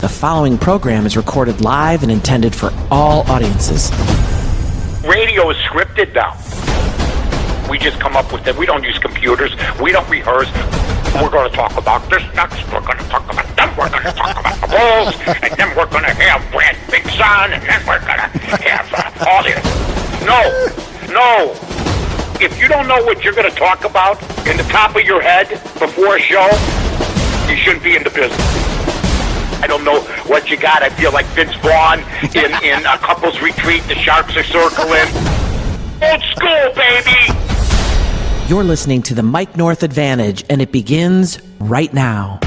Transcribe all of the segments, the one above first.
The following program is recorded live and intended for all audiences. Radio is scripted now. We just come up with it. We don't use computers. We don't rehearse. We're going to talk about this next. We're going to talk about them. We're going to talk about the Bulls. And then we're going to have Brad Bigson. And then we're going to have all this. No. If you don't know what you're going to talk about in the top of your head before a show, you shouldn't be in the business. I don't know what you got. I feel like Vince Vaughn in a couple's retreat. The Sharks are circling. Old school, baby! You're listening to the Mike North Advantage, and it begins right now.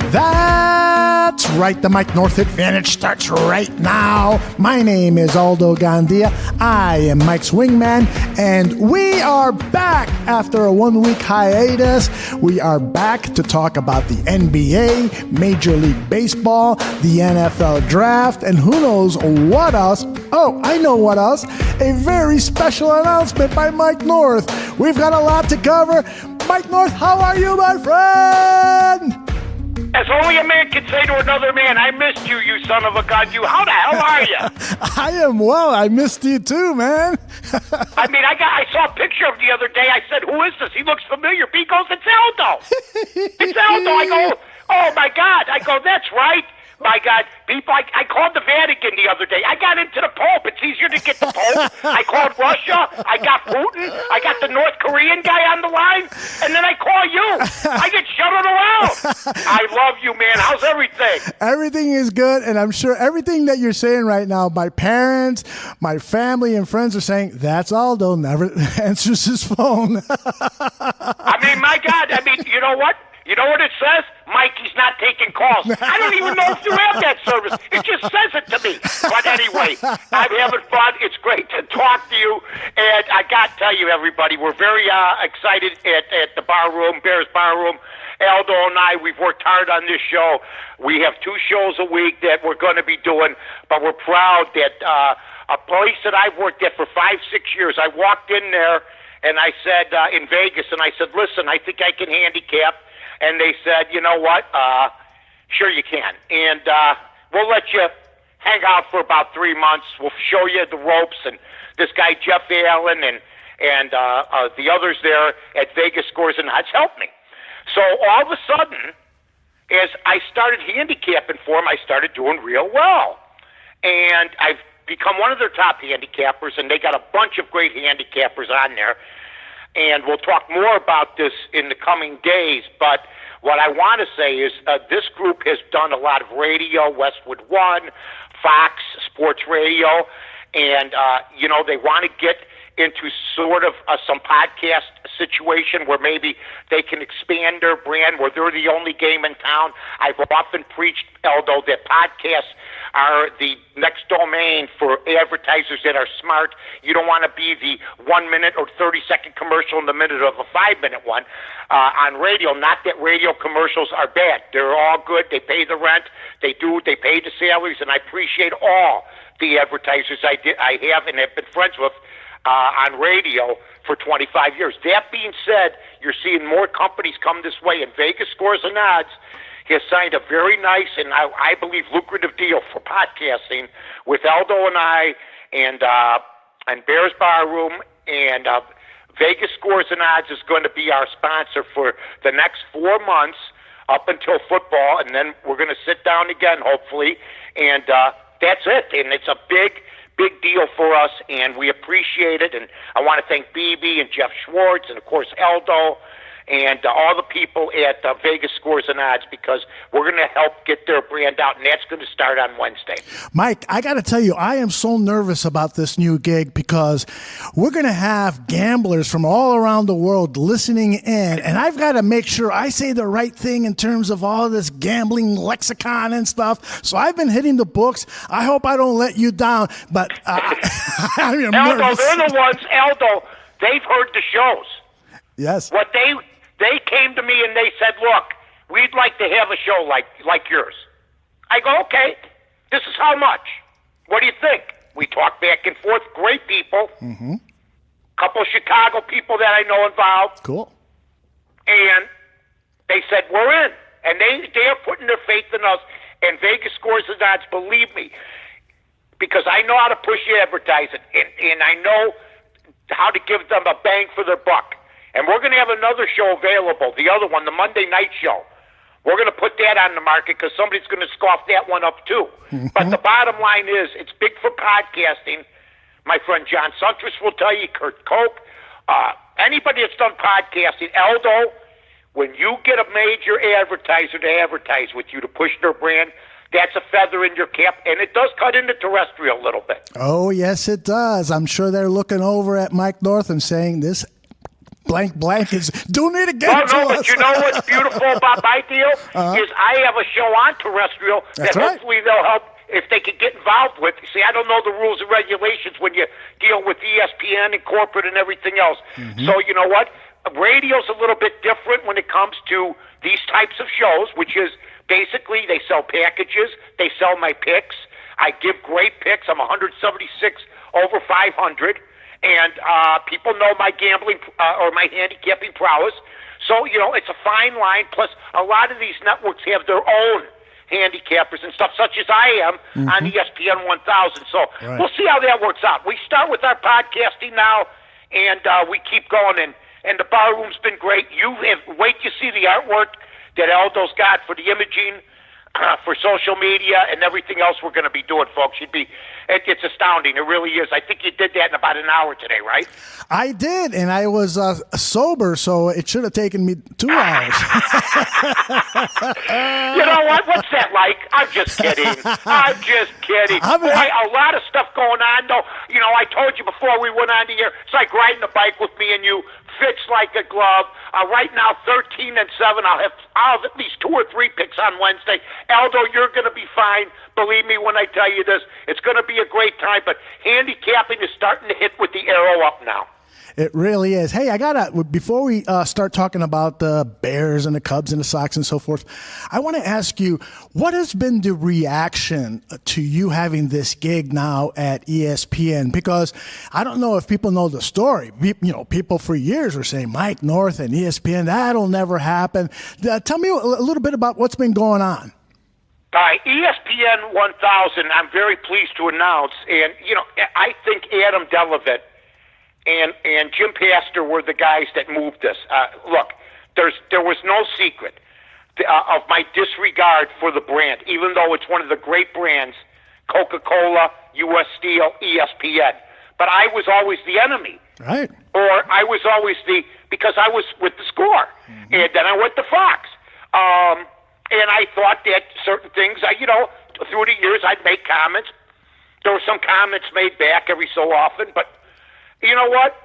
That's right, the Mike North Advantage starts right now. My name is Aldo Gandia. I am Mike's wingman, and we are back after a 1-week hiatus. We are back to talk about the NBA, Major League Baseball, the NFL Draft, and who knows what else. Oh, I know what else. A very special announcement by Mike North. We've got a lot to cover. Mike North, how are you, my friend? As only a man can say to another man, I missed you, you son of a gun. You, how the hell are you? I am well. I missed you too, man. I saw a picture of the other day. I said, who is this? He looks familiar. B goes, it's Aldo. It's Aldo. I go, oh my God. I go, that's right. My God, people, I called the Vatican the other day. I got into the Pope. It's easier to get the Pope. I called Russia. I got Putin. I got the North Korean guy on the line. And then I call you. I get shuttled around. I love you, man. How's everything? Everything is good, and I'm sure everything that you're saying right now, my parents, my family, and friends are saying, that's Aldo, never answers his phone. My God. You know what? You know what it says? Mikey's not taking calls. I don't even know if you have that service. It just says it to me. But anyway, I'm having fun. It's great to talk to you. And I got to tell you, everybody, we're very excited at the bar room, Bears Bar Room. Aldo and I, we've worked hard on this show. We have 2 shows a week that we're going to be doing, but we're proud that a place that I've worked at for 5-6 years, I walked in there and I said, in Vegas, and I said, listen, I think I can handicap. And they said, you know what, sure you can. And we'll let you hang out for about 3 months. We'll show you the ropes. And this guy, Jeff Allen, and the others there at Vegas Scores and Odds helped me. So all of a sudden, as I started handicapping for them, I started doing real well. And I've become one of their top handicappers, and they got a bunch of great handicappers on there. And we'll talk more about this in the coming days. But what I want to say is this group has done a lot of radio, Westwood One, Fox Sports Radio, and, they want to get into sort of some podcast situation where maybe they can expand their brand, where they're the only game in town. I've often preached, Aldo, that podcasts are the next domain for advertisers that are smart. You don't want to be the 1 minute or 30-second commercial in the minute of a 5-minute one on radio. Not that radio commercials are bad. They're all good. They pay the rent. They pay the salaries, and I appreciate all the advertisers I have and have been friends with on radio for 25 years. That being said, you're seeing more companies come this way, and Vegas Scores and Odds has signed a very nice and I believe lucrative deal for podcasting with Aldo and I and Bears Bar Room, and Vegas Scores and Odds is going to be our sponsor for the next 4 months up until football, and then we're going to sit down again, hopefully, and that's it. And it's a big deal for us, and we appreciate it. And I want to thank BB and Jeff Schwartz and, of course, Aldo and all the people at Vegas Scores and Odds, because we're going to help get their brand out, and that's going to start on Wednesday. Mike, I got to tell you, I am so nervous about this new gig because we're going to have gamblers from all around the world listening in, and I've got to make sure I say the right thing in terms of all this gambling lexicon and stuff. So I've been hitting the books. I hope I don't let you down, but I'm Aldo, nervous. they're the ones, Aldo, they've heard the shows. Yes. What they came to me and they said, look, we'd like to have a show like yours. I go, okay, this is how much. What do you think? We talk back and forth. Great people. Mm-hmm. Couple of Chicago people that I know involved. Cool. And they said, we're in. And they are putting their faith in us. and Vegas scores and odds, believe me, because I know how to push advertising, and I know how to give them a bang for their buck. And we're going to have another show available, the other one, the Monday night show. We're going to put that on the market because somebody's going to scoff that one up too. But the bottom line is, it's big for podcasting. My friend John Suntress will tell you, Kurt Cope, anybody that's done podcasting, Aldo, when you get a major advertiser to advertise with you to push their brand, that's a feather in your cap, and it does cut into terrestrial a little bit. Oh, yes, it does. I'm sure they're looking over at Mike North and saying this blank is doing it again. No, but you know what's beautiful about my deal is I have a show on terrestrial that hopefully they'll help if they could get involved with. See, I don't know the rules and regulations when you deal with ESPN and corporate and everything else. So you know what? Radio's a little bit different when it comes to these types of shows, which is basically they sell packages, they sell my picks. I give great picks. I'm 176 over 500. And people know my gambling or my handicapping prowess. So, you know, it's a fine line. Plus, a lot of these networks have their own handicappers and stuff, such as I am on ESPN 1000. So we'll see how that works out. We start with our podcasting now, and we keep going. And the bar room's been great. Wait to see the artwork that Aldo's got for the imaging, for social media and everything else we're going to be doing, folks. It's astounding. It really is. I think you did that in about an hour today, right? I did, and I was sober, so it should have taken me 2 hours. You know what? What's that like? I'm just kidding. Boy, a lot of stuff going on, though. You know, I told you before we went on the air, it's like riding a bike with me and you. Fits like a glove. Right now, 13-7. I'll have at least 2 or 3 picks on Wednesday. Aldo, you're going to be fine. Believe me when I tell you this. It's going to be a great time, but handicapping is starting to hit with the arrow up now. It really is. Hey, before we start talking about the Bears and the Cubs and the Sox and so forth, I want to ask you, what has been the reaction to you having this gig now at ESPN? Because I don't know if people know the story. You know, people for years were saying Mike North and ESPN, that'll never happen. Tell me a little bit about what's been going on. ESPN 1000, I'm very pleased to announce, and, you know, I think Adam Delavitt and Jim Pastor were the guys that moved us. Look, there was no secret of my disregard for the brand, even though it's one of the great brands, Coca-Cola, U.S. Steel, ESPN. But I was always the enemy. Right. Or I was always because I was with the Score, and then I went to Fox. And I thought that certain things, through the years I'd make comments. There were some comments made back every so often, but you know what?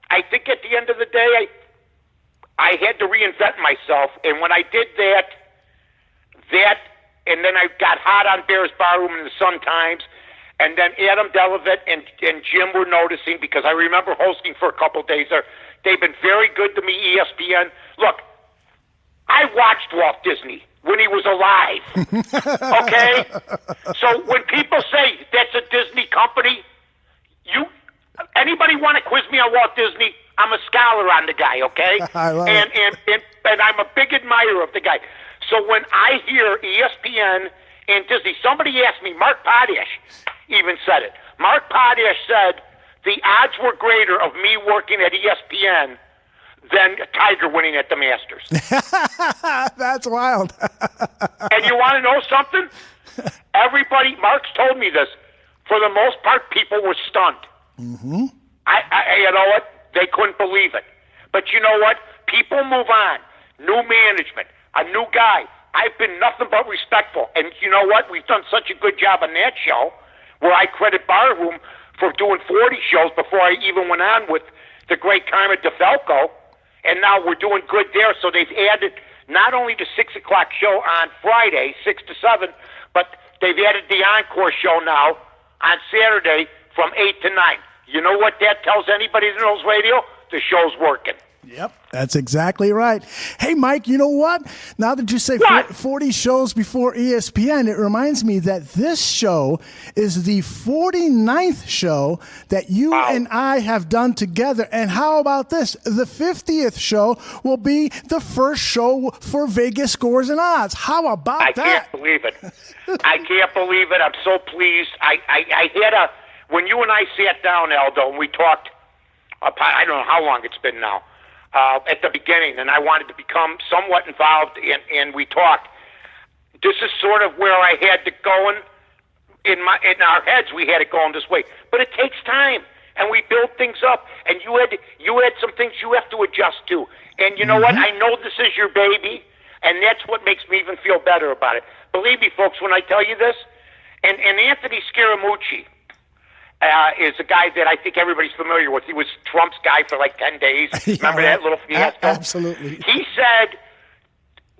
I think at the end of the day, I had to reinvent myself. And when I did that, and then I got hot on Bears Barroom and the Sun-Times, and then Adam Delavitt and Jim were noticing, because I remember hosting for a couple of days there. They've been very good to me, ESPN. Look, I watched Walt Disney when he was alive, okay? So when people say that's a Disney company, anybody want to quiz me on Walt Disney? I'm a scholar on the guy, okay? I love it. And I'm a big admirer of the guy. So when I hear ESPN and Disney, somebody asked me, Mark Potash even said it. Mark Potash said the odds were greater of me working at ESPN than Tiger winning at the Masters. That's wild. And you want to know something? Everybody, Mark's told me this, for the most part, people were stunned. Mm-hmm. You know what? They couldn't believe it. But you know what? People move on. New management, a new guy. I've been nothing but respectful. And you know what? We've done such a good job on that show, where I credit Barroom for doing 40 shows before I even went on with the great Carmen DeFalco. And now we're doing good there. So they've added not only the 6 o'clock show on Friday, 6 to 7, but they've added the encore show now on Saturday from 8 to 9. You know what that tells anybody that knows radio? The show's working. Yep, that's exactly right. Hey, Mike, you know what? Now that you say 40 shows before ESPN, it reminds me that this show is the 49th show that you and I have done together. And how about this? The 50th show will be the first show for Vegas Scores and Odds. How about that? I can't believe it. I can't believe it. I'm so pleased. I had when you and I sat down, Aldo, and we talked, I don't know how long it's been now, at the beginning, and I wanted to become somewhat involved, and we talked. This is sort of where I had it going in our heads. We had it going this way, but it takes time, and we build things up. And you had some things you have to adjust to. And you know what? I know this is your baby, and that's what makes me even feel better about it. Believe me, folks, when I tell you this, and Anthony Scaramucci is a guy that I think everybody's familiar with. He was Trump's guy for like 10 days. Remember that little fiasco? Absolutely. He said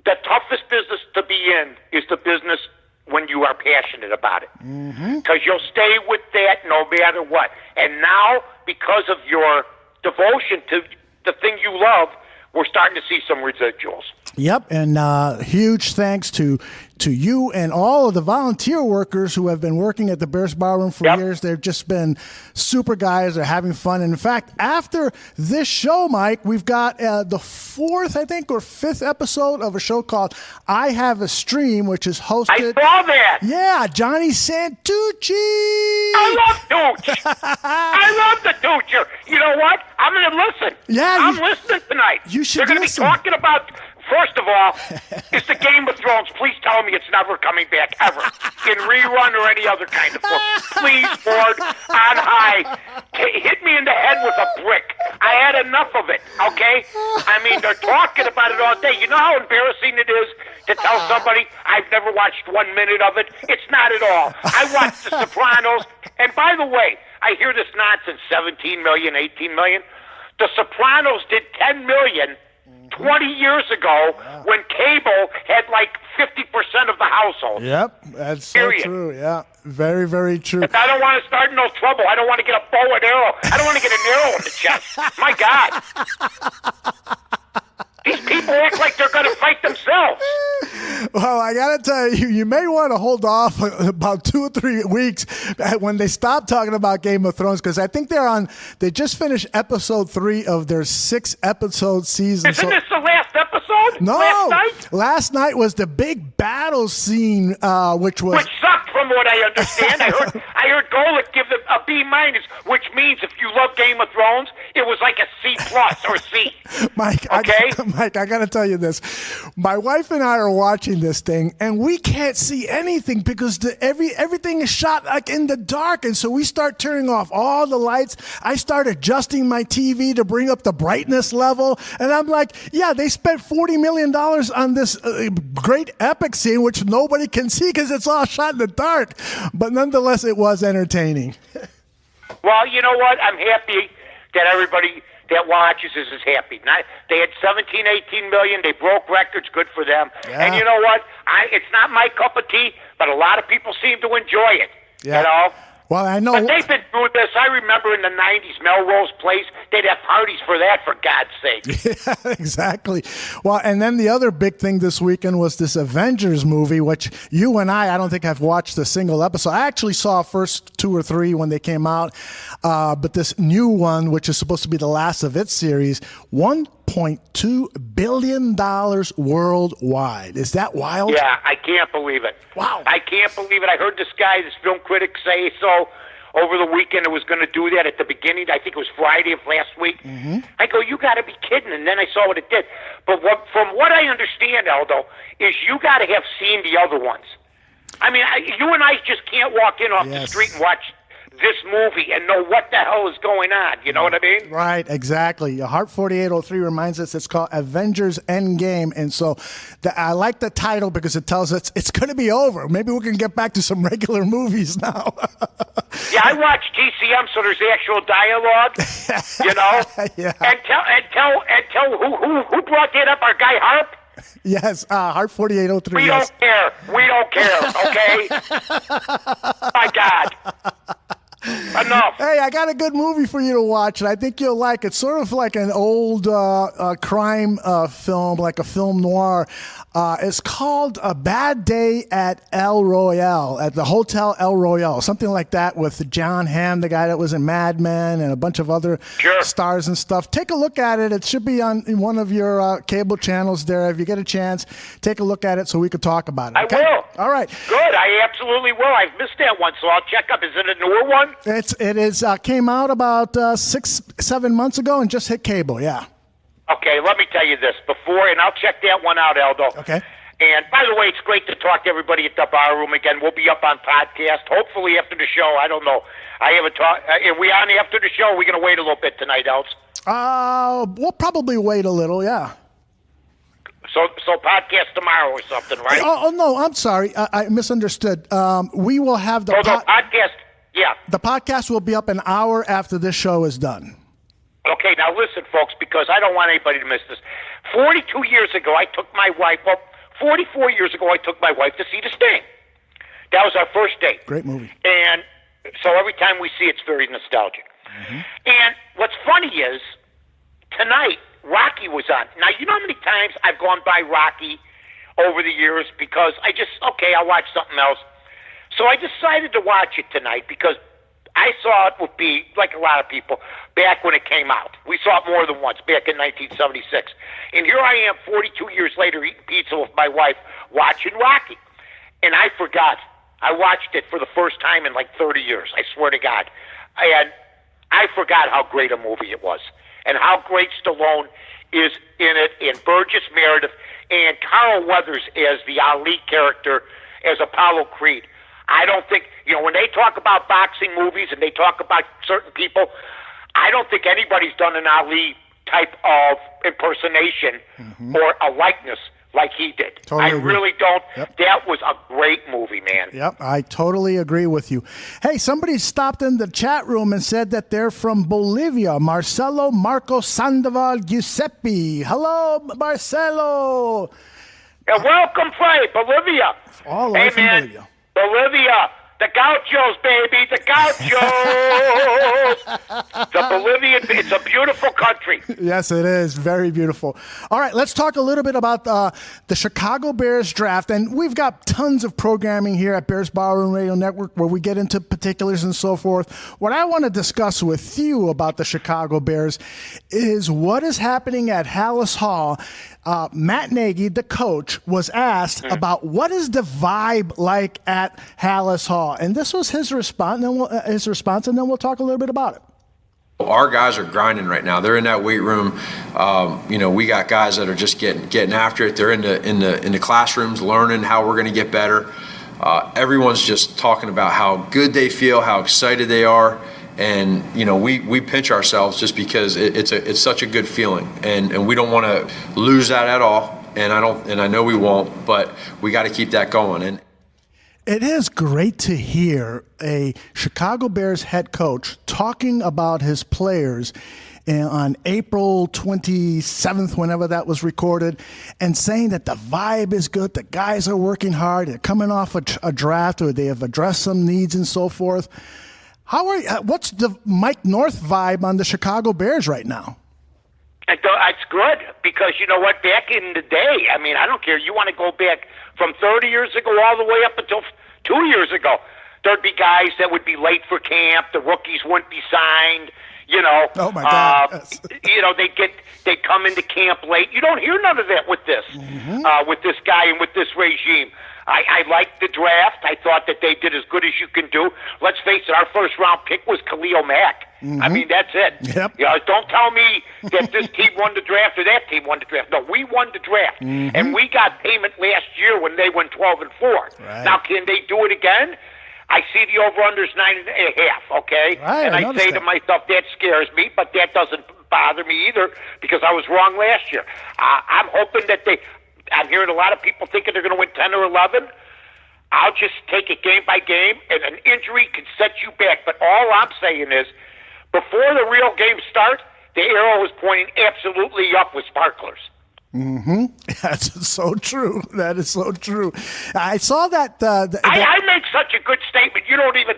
the toughest business to be in is the business when you are passionate about it. Because you'll stay with that no matter what. And now, because of your devotion to the thing you love, we're starting to see some residuals. Yep, and huge thanks to you and all of the volunteer workers who have been working at the Bears Barroom for years. They've just been super guys. They're having fun. And in fact, after this show, Mike, we've got the fourth, I think, or fifth episode of a show called I Have a Stream, which is hosted. I saw that. Yeah, Johnny Santucci. I love Tooch. I love the Toocher. You know what? I'm going to listen. Yeah, I'm listening tonight. You should They're going to be listen. talking about. First of all, it's the Game of Thrones. Please tell me it's never coming back, ever, in rerun or any other kind of book. Please, Lord, on high, hit me in the head with a brick. I had enough of it, okay? I mean, they're talking about it all day. You know how embarrassing it is to tell somebody I've never watched 1 minute of it? It's not at all. I watched The Sopranos, and by the way, I hear this nonsense, 17 million, 18 million. The Sopranos did 10 million 20 years ago when cable had like 50% of the household. Yep, that's so true. Yeah, very, very true. And I don't want to start no trouble. I don't want to get a bow and arrow. I don't want to get an arrow in the chest. My God. These people act like they're going to fight themselves. Well, I got to tell you, you may want to hold off about 2 or 3 weeks when they stop talking about Game of Thrones, because I think they just finished episode 3 of their 6-episode season. Isn't this the last episode? No. Last night was the big battle scene, which sucked from what I understand. I heard Golick give them a B-, which means if you love Game of Thrones, it was like a C+ or C. Mike, okay? Mike, I got to tell you this. My wife and I are watching this thing, and we can't see anything because everything is shot like in the dark. And so we start turning off all the lights. I start adjusting my TV to bring up the brightness level. And I'm like, yeah, they spent $40 million on this great epic scene, which nobody can see because it's all shot in the dark. But nonetheless, it was entertaining. Well, you know what? I'm happy that everybody that watches is happy. They had 17, 18 million. They broke records. Good for them. Yeah. And you know what? It's not my cup of tea, but a lot of people seem to enjoy it. Yeah. You know? Well, I know. But they've been through this. I remember in the 90s, Melrose Place, they'd have parties for that, for God's sake. Yeah, exactly. Well, and then the other big thing this weekend was this Avengers movie, which you and I don't think I've watched a single episode. I actually saw first 2 or 3 when they came out. But this new one, which is supposed to be the last of its series, $1.2 billion worldwide. Is that wild? Yeah, I can't believe it. Wow. I can't believe it. I heard this film critic say so over the weekend. It was going to do that at the beginning. I think it was Friday of last week. Mm-hmm. I go, you got to be kidding. And then I saw what it did. But from what I understand, Aldo, is you got to have seen the other ones. I mean, you and I just can't walk in off the street and watch this movie and know what the hell is going on. You know what I mean? Right, exactly. Heart 4803 reminds us it's called Avengers Endgame. And so I like the title because it tells us it's going to be over. Maybe we can get back to some regular movies now. Yeah, I watch TCM, so there's actual dialogue, you know? Yeah. And tell who brought that up, our guy Harp? Yes, Heart 4803. We don't care. We don't care, okay? My God. Enough. Hey, I got a good movie for you to watch, and I think you'll like it. It's sort of like an old crime film, like a film noir. It's called A Bad Day at El Royale, at the Hotel El Royale, something like that, with John Hamm, the guy that was in Mad Men, and a bunch of other stars and stuff. Take a look at it. It should be on one of your cable channels there. If you get a chance, take a look at it so we could talk about it. Okay? I will. All right. Good. I absolutely will. I've missed that one, so I'll check up. Is it a newer one? It is came out about 6-7 months ago and just hit cable. Yeah. Okay, let me tell you this before, and I'll check that one out, Aldo. Okay. And by the way, it's great to talk to everybody at the bar room again. We'll be up on podcast, hopefully after the show. I don't know. I haven't talked. Are we on after the show? Or are we going to wait a little bit tonight, Els? We'll probably wait a little, yeah. So podcast tomorrow or something, right? Oh no, I'm sorry. I misunderstood. We will have the podcast. Yeah. The podcast will be up an hour after this show is done. Okay, now listen, folks, because I don't want anybody to miss this. 42 years ago, I took my wife. Well, 44 years ago, I took my wife to see The Sting. That was our first date. Great movie. And so every time we see it, it's very nostalgic. Mm-hmm. And what's funny is tonight Rocky was on. Now, you know how many times I've gone by Rocky over the years because I'll watch something else. So I decided to watch it tonight because I saw it would be, like a lot of people, back when it came out. We saw it more than once, back in 1976. And here I am 42 years later eating pizza with my wife, watching Rocky. And I forgot. I watched it for the first time in like 30 years, I swear to God. And I forgot how great a movie it was and how great Stallone is in it, and Burgess Meredith, and Carl Weathers as the Ali character, as Apollo Creed. I don't think, when they talk about boxing movies and they talk about certain people, I don't think anybody's done an Ali type of impersonation or a likeness like he did. Totally I agree. really don't. Yep. That was a great movie, man. Yep, I totally agree with you. Hey, somebody stopped in the chat room and said that they're from Bolivia. Marcelo Marco Sandoval Giuseppe. Hello, Marcelo. And welcome, Frank, Bolivia. All the way from man. Bolivia. Bolivia, the Gauchos, baby, the Gauchos. The Bolivian, it's a beautiful country. Yes, it is. Very beautiful. All right, let's talk a little bit about the Chicago Bears draft. And we've got tons of programming here at Bears Ballroom Radio Network where we get into particulars and so forth. What I want to discuss with you about the Chicago Bears is what is happening at Hallis Hall. Matt Nagy, the coach, was asked about what is the vibe like at Hallis Hall, and this was his response. And then we'll talk a little bit about it. Our guys are grinding right now. They're in that weight room. We got guys that are just getting after it. They're in the classrooms learning how we're going to get better. Everyone's just talking about how good they feel, how excited they are. And we pinch ourselves just because it's such a good feeling, and we don't want to lose that at all. And I know we won't, but we got to keep that going. And it is great to hear a Chicago Bears head coach talking about his players on April 27th, whenever that was recorded, and saying that the vibe is good, the guys are working hard, they're coming off a draft, or they have addressed some needs and so forth. What's the Mike North vibe on the Chicago Bears right now? It's good because you know what? Back in the day, I don't care. You want to go back from 30 years ago all the way up until 2 years ago. There'd be guys that would be late for camp. The rookies wouldn't be signed. Oh my God! They'd come into camp late. You don't hear none of that with this, with this guy and with this regime. I liked the draft. I thought that they did as good as you can do. Let's face it, our first round pick was Khalil Mack. That's it. Yep. Don't tell me that this team won the draft or that team won the draft. No, we won the draft. And we got payment last year when they went 12-4. Right. Now, can they do it again? I see the over-under is 9.5, okay? Right, and I say to myself, that scares me, but that doesn't bother me either because I was wrong last year. I'm hoping that I'm hearing a lot of people thinking they're going to win 10 or 11. I'll just take it game by game, and an injury can set you back. But all I'm saying is, before the real game starts, the arrow is pointing absolutely up with sparklers. That's so true. That is so true. I saw that. I make such a good statement. You don't even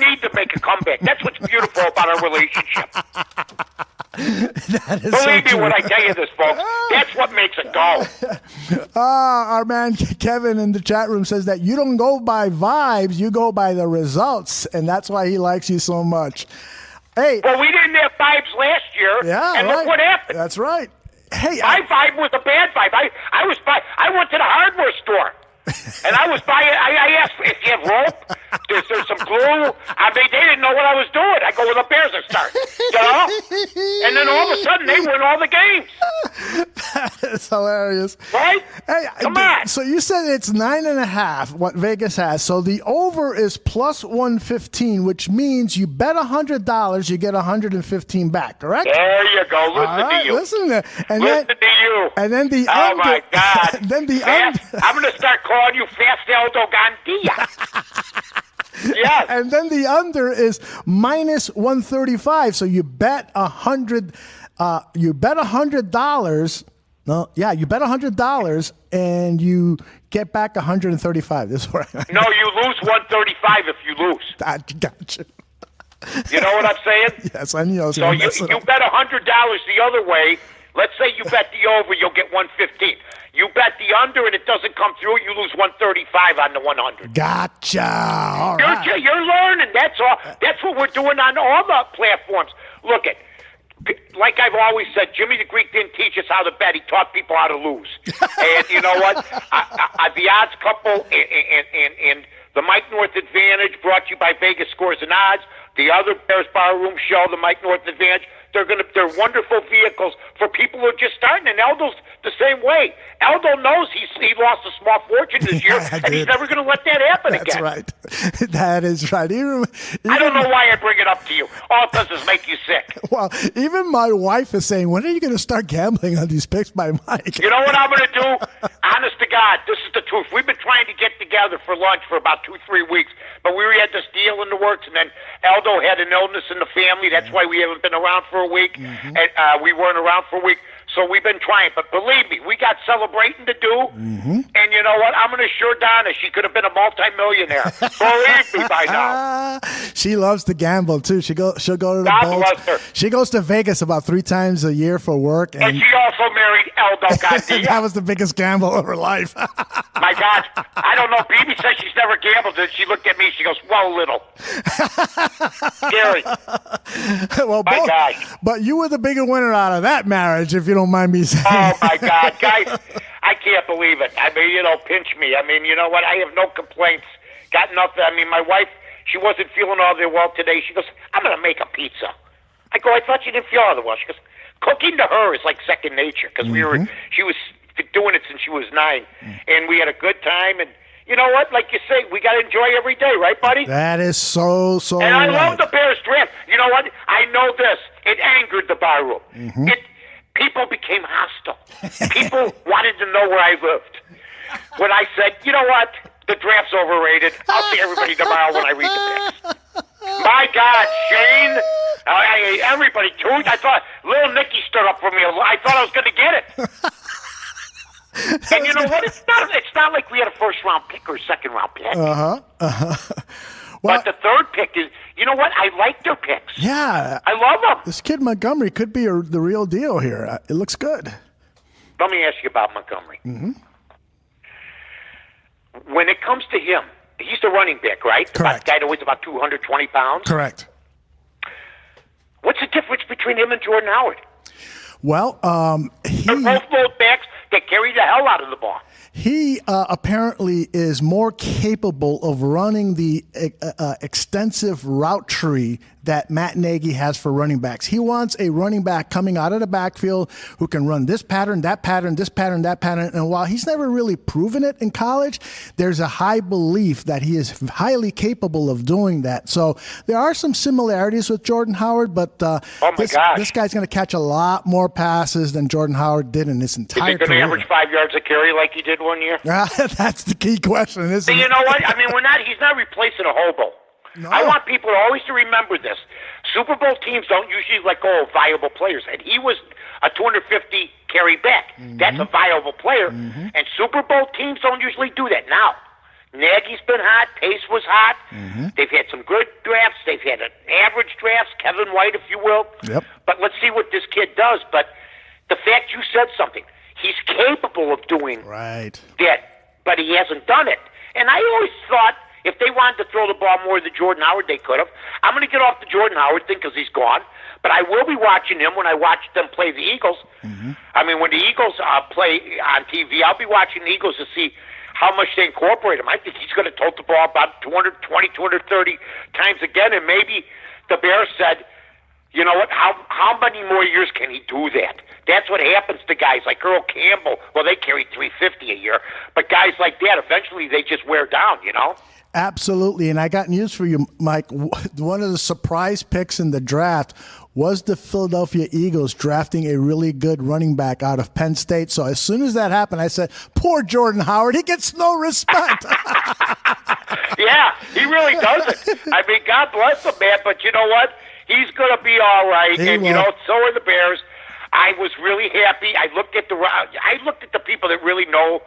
need to make a comeback. That's what's beautiful about our relationship. That is Believe me so true. when I tell you this, folks. That's what makes it go. Our man Kevin in the chat room says that you don't go by vibes, you go by the results, and that's why he likes you so much. Hey, Well, we didn't have vibes last year, yeah, and right. look what happened. That's right. Hey, My vibe was a bad vibe. I went to the hardware store, and I was buying. I asked if you have rope. There's some glue. I mean, they didn't know what I was doing. I go, well, the Bears are starting, And then all of a sudden, they win all the games. It's hilarious. Right? Hey, Come on. So you said it's 9.5, what Vegas has. So the over is plus 115, which means you bet $100, you get 115 back, correct? There you go. Listen All right, to you. listen to, and Listen then, to you. and then the Oh, under. my God. Then the Fast, under. I'm going to start calling you Fast Aldo Gandia. Yes. And then the under is minus 135. So you bet $100. You bet $100. No, yeah, you bet $100 and you get back 135. This is where No, you lose 135 if you lose. I got you. You know what I'm saying? Yes, I know. So you bet $100 the other way. Let's say you bet the over, you'll get 115. You bet the under and it doesn't come through, you lose 135 on the 100. Gotcha. All right. You're learning. That's all. That's what we're doing on all the platforms. Look at, like I've always said, Jimmy the Greek didn't teach us how to bet. He taught people how to lose. And you know what? The odds couple and the Mike North Advantage, brought to you by Vegas Scores and Odds. The other Bears Barroom show, the Mike North Advantage. They're wonderful vehicles for people who are just starting, and Aldo's the same way. Aldo knows he lost a small fortune this year, Yeah, and he's never going to let that happen That's again. right. That is right. I don't know why I bring it up to you. All it does is make you sick. Well, even my wife is saying, when are you going to start gambling on these picks by Mike? You know what I'm going to do? Honest to God, this is the truth. We've been trying to get together for lunch for about 2-3 weeks, but we had this deal in the works, and then Aldo had an illness in the family. That's why we haven't been around for a week, and we weren't around for a week. So we've been trying, but believe me, we got celebrating to do. And you know what? I'm going to assure Donna she could have been a multimillionaire. Believe me by now. She loves to gamble too. She'll go to the God boats. bless her. She goes to Vegas about 3 times a year for work, And she also married Aldo Gandia. that was the biggest gamble of her life. My God, I don't know. Bibi says she's never gambled, and she looked at me. She goes, "Well, little." Scary. Well, My God. but you were the bigger winner out of that marriage, if you don't mind me saying. Oh my God, guys, I can't believe it. I mean, pinch me. I mean, you know what? I have no complaints. Got nothing. I mean, my wife, she wasn't feeling all that well today. She goes, "I'm going to make a pizza." I go, "I thought you didn't feel all that well." She goes, "Cooking to her is like second nature," because she was doing it since she was 9, and we had a good time. And you know what? Like you say, we got to enjoy every day, right, buddy? That is so And I right. love the Bears draft. You know what? I know this. It angered the bar room. People became hostile. People wanted to know where I lived. When I said, you know what? The draft's overrated. I'll see everybody tomorrow when I read the picks. My God, Shane. Everybody, too. I thought little Nicky stood up for me. I thought I was going to get it. And you know what? It's not like we had a first-round pick or a second-round pick. Well, But the third pick is, you know what? I like their picks. yeah, I love them. this kid Montgomery could be the real deal here. It looks good. Let me ask you about Montgomery. When it comes to him, he's the running back, right? Correct. The guy that weighs about 220 pounds. Correct. What's the difference between him and Jordan Howard? Well, They're both those backs that carry the hell out of the ball. he apparently is more capable of running the extensive route tree that Matt Nagy has for running backs. He wants a running back coming out of the backfield who can run this pattern, that pattern, this pattern, that pattern. And while he's never really proven it in college, there's a high belief that he is highly capable of doing that. So there are some similarities with Jordan Howard, but this guy's going to catch a lot more passes than Jordan Howard did in his Is entire he going to career. average 5 yards a carry like he did one year? That's the key question, isn't See, it? you know what? I mean, he's not replacing a hobo. No. I want people always to remember this. Super Bowl teams don't usually let go of viable players, and he was a 250 carry back. That's a viable player. And Super Bowl teams don't usually do that. Now, Nagy's been hot. Pace was hot. They've had some good drafts. They've had an average drafts, Kevin White, if you will. Yep. But let's see what this kid does. But the fact you said something, he's capable of doing Right. that, but he hasn't done it. And I always thought if they wanted to throw the ball more than Jordan Howard, they could have. I'm going to get off the Jordan Howard thing because he's gone. But I will be watching him when I watch them play the Eagles. I mean, when the Eagles play on TV, I'll be watching the Eagles to see how much they incorporate him. I think he's going to tote the ball about 220, 230 times again. And maybe the Bears said, you know what, how many more years can he do that? That's what happens to guys like Earl Campbell. Well, they carry 350 a year. But guys like that, eventually they just wear down, you know? Absolutely. And I got news for you, Mike. One of the surprise picks in the draft was the Philadelphia Eagles drafting a really good running back out of Penn State. So as soon as that happened, I said, poor Jordan Howard, he gets no respect. Yeah, he really doesn't. I mean, God bless him, man. But you know what? He's going to be all right. He And, will. you know, so are the Bears. I was really happy. I looked at the people that really know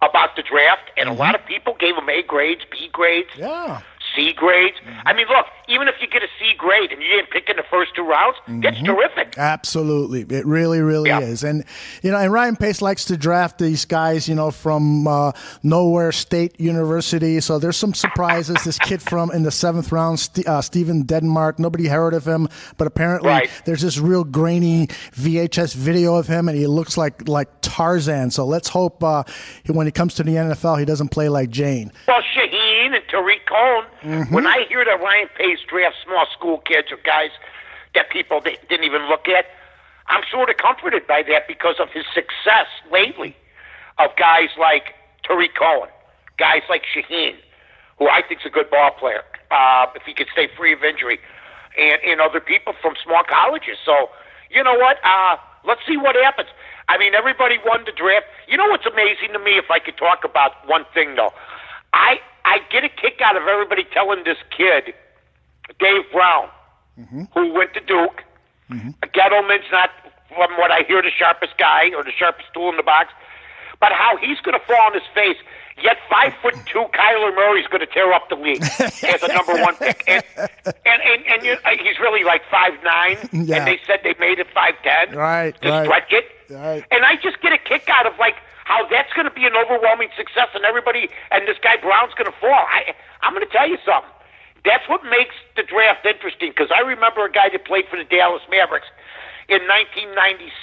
about the draft, and a lot of people gave them A grades, B grades, Yeah. C grades. I mean, look, even if you get a C grade and you didn't pick in the first 2 rounds, that's terrific. Absolutely. It really, really Yeah. is. And, you know, and Ryan Pace likes to draft these guys, you know, from Nowhere State University. So there's some surprises. This kid from in the 7th round, Steven Denmark, nobody heard of him, but apparently Right. there's this real grainy VHS video of him and he looks like Tarzan. So let's hope when he comes to the NFL, he doesn't play like Jane. Well, Shaheen and Tariq Cohen, when I hear that Ryan Pace drafts small school kids or guys that people didn't even look at, I'm sort of comforted by that because of his success lately of guys like Tariq Cohen, guys like Shaheen, who I think's a good ball player, if he could stay free of injury, and other people from small colleges. So, you know what? Let's see what happens. I mean, everybody won the draft. You know what's amazing to me, if I could talk about one thing, though? I get a kick out of everybody telling this kid, Dave Brown, who went to Duke, Gettleman's not, from what I hear, the sharpest guy or the sharpest tool in the box, but how he's going to fall on his face, yet 5'2" Kyler Murray's going to tear up the league as a number 1 pick. And he's really like 5'9", Yeah. and they said they made it 5'10", Right, to right. stretch it. Right. And I just get a kick out of like how that's going to be an overwhelming success, and everybody and this guy Brown's going to fall. I'm going to tell you something. That's what makes the draft interesting, because I remember a guy that played for the Dallas Mavericks in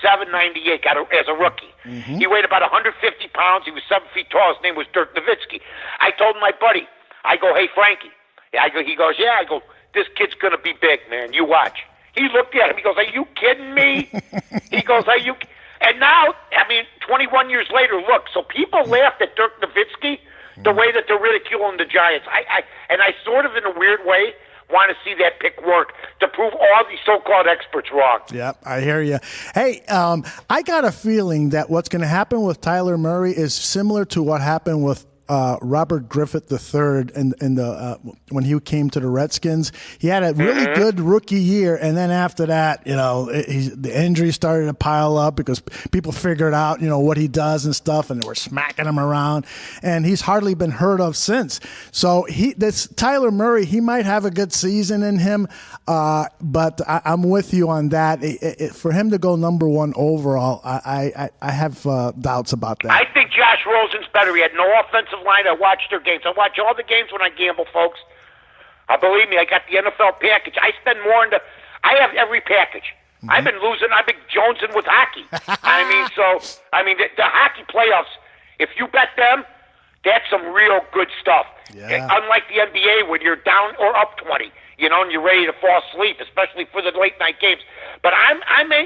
1997-98 as a rookie. He weighed about 150 pounds. He was 7 feet tall. His name was Dirk Nowitzki. I told my buddy, I go, hey, Frankie. He goes, yeah. I go, this kid's going to be big, man. You watch. He looked at him. He goes, are you kidding me? He goes, are you? And now, I mean, 21 years later, look, so people laughed at Dirk Nowitzki the way that they're ridiculing the Giants. I sort of, in a weird way, want to see that pick work to prove all these so-called experts wrong. Yeah, I hear you. Hey, I got a feeling that what's going to happen with Tyler Murray is similar to what happened with Robert Griffith III when he came to the Redskins. He had a really good rookie year, and then after that, you know, the injuries started to pile up because people figured out, you know, what he does and stuff, and they were smacking him around, and he's hardly been heard of since. So this Tyler Murray, he might have a good season in him, but I'm with you on that. For him to go number 1 overall, I have doubts about that. I think Josh Rosen's better. He had no offensive line. I watched their games. I watch all the games when I gamble, folks. Believe me, I got the NFL package. I spend more I have every package. I've been jonesing with hockey. The hockey playoffs, if you bet them, that's some real good stuff. Yeah. Unlike the NBA when you're down or up 20, you know, and you're ready to fall asleep, especially for the late night games. But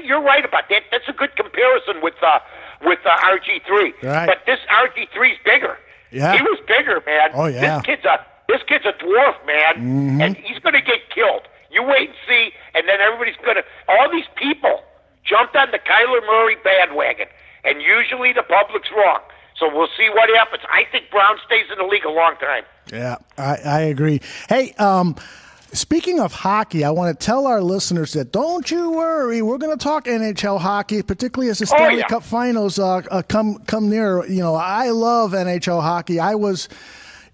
you're right about that. That's a good comparison with RG3. Right. But this RG3's bigger. Yeah. He was bigger, man. Oh, yeah. This kid's a dwarf, man, and he's going to get killed. You wait and see, and then everybody's going to. All these people jumped on the Kyler Murray bandwagon, and usually the public's wrong. So we'll see what happens. I think Brown stays in the league a long time. Yeah, I agree. Hey, Speaking of hockey, I want to tell our listeners that don't you worry, we're going to talk NHL hockey, particularly as the Stanley Cup Finals come near. You know, I love NHL hockey.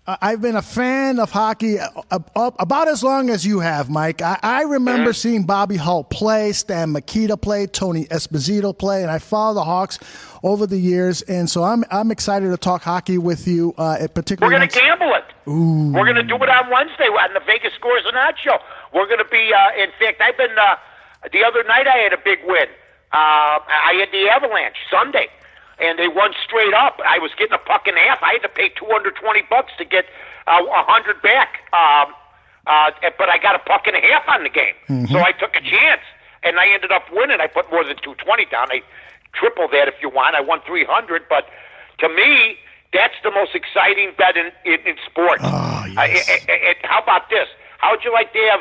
I've been a fan of hockey about as long as you have, Mike. I remember seeing Bobby Hull play, Stan Mikita play, Tony Esposito play, and I follow the Hawks over the years. And so I'm excited to talk hockey with you. Particularly, we're going to gamble it. Ooh. We're going to do it on Wednesday on the Vegas Scores and Odds show. We're going to be. In fact, I've been. The other night I had a big win. I had the Avalanche Sunday. And they won straight up. I was getting a puck and a half. I had to pay $220 to get $100 back. But I got a puck and a half on the game, so I took a chance, and I ended up winning. I put more than $220 down. I tripled that if you want. I won $300. But to me, that's the most exciting bet in sports. Oh, yes. How about this? How would you like to have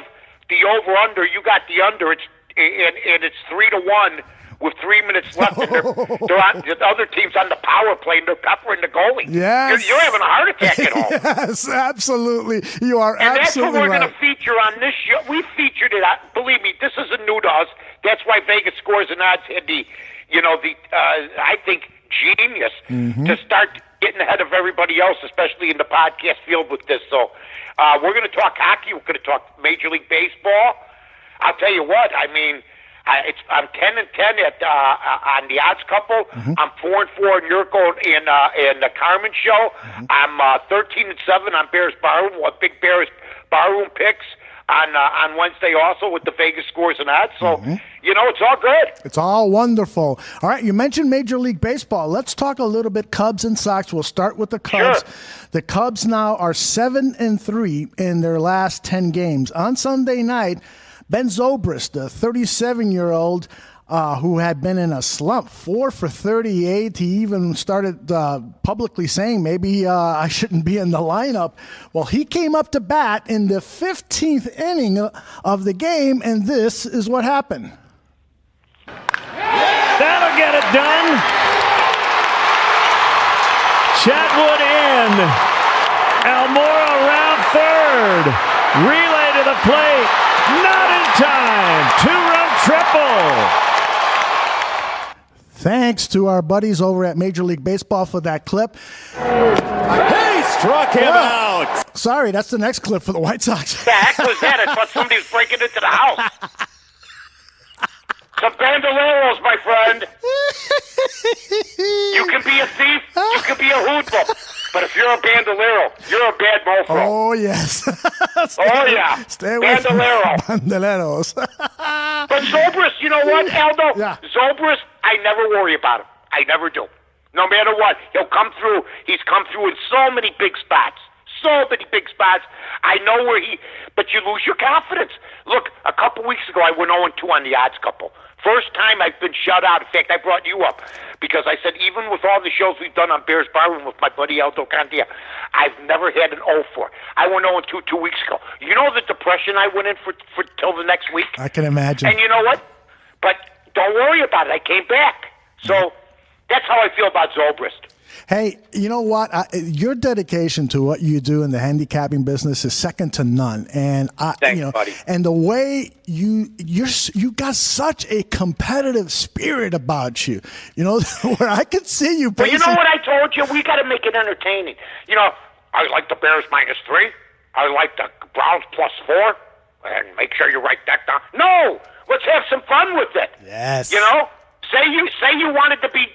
the over/under? You got the under. It's 3-1. With 3 minutes left, and they're on, the other team's on the power play, and they're peppering the goalie. Yes. You're having a heart attack at home. Yes, absolutely. You are and absolutely right. And that's what we're going to feature on this show. We featured it. Believe me, this isn't new to us. That's why Vegas Scores and Odds had I think, genius to start getting ahead of everybody else, especially in the podcast field with this. So we're going to talk hockey. We're going to talk Major League Baseball. I'll tell you what, I mean, I'm 10-10 on the odds couple. I'm 4-4 in Yurko and the Carmen show. I'm 13-7 on Bears Barroom. Big Bears Barroom picks on Wednesday also with the Vegas Scores and Odds. So it's all good. It's all wonderful. All right, you mentioned Major League Baseball. Let's talk a little bit Cubs and Sox. We'll start with the Cubs. Sure. The Cubs now are 7-3 in their last 10 games. On Sunday night, Ben Zobrist, the 37-year-old who had been in a slump, 4 for 38. He even started publicly saying maybe I shouldn't be in the lineup. Well, he came up to bat in the 15th inning of the game, and this is what happened. That'll get it done. Chatwood in. Almora around third. Relay to the plate. Not in time. 2-run triple. Thanks to our buddies over at Major League Baseball for that clip. He struck him out. Sorry, that's the next clip for the White Sox. The heck was that? I thought somebody was breaking into the house. Some bandoleros, my friend. You can be a thief, you can be a hoodlum, but if you're a bandolero, you're a bad mofo. Oh, yes. Stay away bandolero. from bandoleros. But Zobrist, you know what, Aldo? Yeah. Zobrist, I never worry about him. I never do. No matter what, he'll come through. He's come through in so many big spots. So many big spots. I know where but you lose your confidence. Look, a couple weeks ago, I went 0-2 on the odds couple. First time I've been shut out. In fact, I brought you up because I said even with all the shows we've done on Bears Barroom with my buddy Aldo Gandia, I've never had an 0-4. I went 0-2 2 weeks ago. You know the depression I went in for till the next week? I can imagine. And you know what? But don't worry about it. I came back. So that's how I feel about Zobrist. Hey, you know what? Your dedication to what you do in the handicapping business is second to none. And Thanks, buddy. And the way you got such a competitive spirit about you. You know, where I could see you. Well, you know what I told you? We got to make it entertaining. You know, I like the Bears -3. I like the Browns +4. And make sure you write that down. No, let's have some fun with it. Yes. You know, say you wanted to be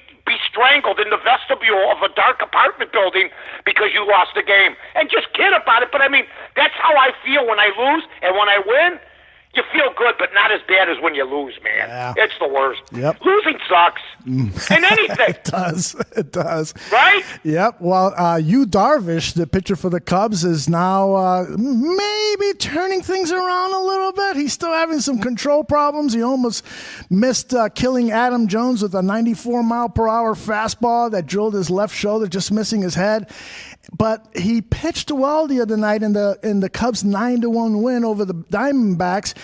strangled in the vestibule of a dark apartment building because you lost the game. And just kid about it. But, I mean, that's how I feel when I lose. And when I win, you feel good, but not as bad as when you lose, man. Yeah. It's the worst. Yep. Losing sucks. In anything. It does. It does. Right? Yep. Well, Yu Darvish, the pitcher for the Cubs, is now maybe turning things around a little bit. He's still having some control problems. He almost missed killing Adam Jones with a 94-mile-per-hour fastball that drilled his left shoulder, just missing his head. But he pitched well the other night in the Cubs' 9-1 win over the Diamondbacks.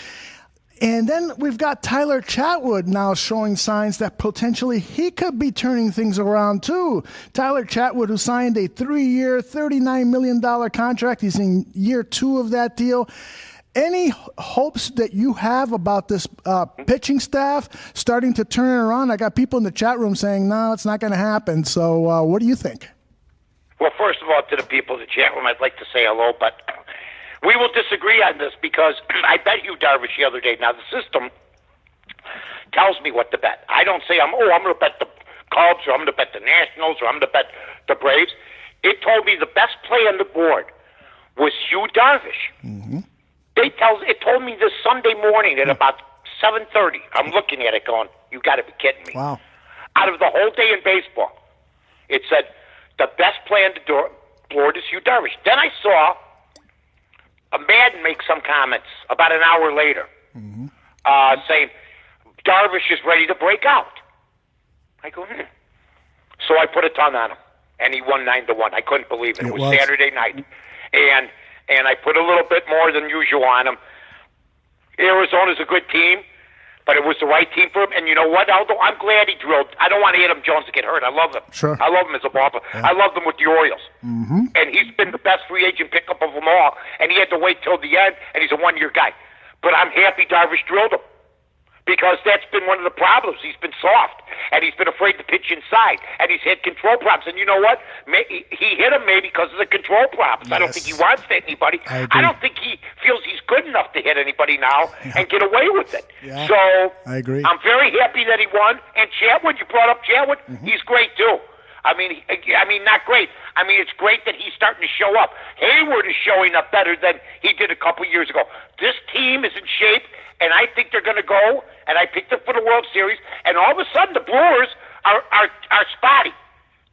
And then we've got Tyler Chatwood now showing signs that potentially he could be turning things around too. Tyler Chatwood, who signed a 3-year, $39 million contract. He's in year 2 of that deal. any hopes that you have about this pitching staff starting to turn it around? I got people in the chat room saying, no, it's not going to happen. So what do you think? Well, first of all, to the people in the chat room, I'd like to say hello, but we will disagree on this because I bet you Darvish the other day. Now, the system tells me what to bet. I don't say, I'm going to bet the Cubs, or I'm going to bet the Nationals, or I'm going to bet the Braves. It told me the best play on the board was Hugh Darvish. Mm-hmm. It told me this Sunday morning at about 7:30. I'm looking at it going, you got to be kidding me. Wow. Out of the whole day in baseball, it said the best play on the board is Hugh Darvish. Then I saw a Madden make some comments about an hour later saying Darvish is ready to break out. I go, So I put a ton on him, and he won 9-1. I couldn't believe it. It was Saturday night. And I put a little bit more than usual on him. Arizona's a good team, but it was the right team for him. And you know what, Aldo? I'm glad he drilled. I don't want Adam Jones to get hurt. I love him. Sure. I love him as a ball player. Yeah. I love him with the Orioles. Mm-hmm. And he's been the best free agent pickup of them all. And he had to wait till the end, and he's a one-year guy. But I'm happy Darvish drilled him, because that's been one of the problems. He's been soft, and he's been afraid to pitch inside, and he's had control problems. And you know what? He hit him maybe because of the control problems. Yes. I don't think he wants to hit anybody. I don't think he feels he's good enough to hit anybody now and get away with it. Yeah. So I agree. I'm very happy that he won. And Chatwood, you brought up Chatwood. Mm-hmm. He's great too. I mean, not great. I mean, it's great that he's starting to show up. Hayward is showing up better than he did a couple years ago. This team is in shape, and I think they're going to go. And I picked them for the World Series. And all of a sudden, the Brewers are spotty.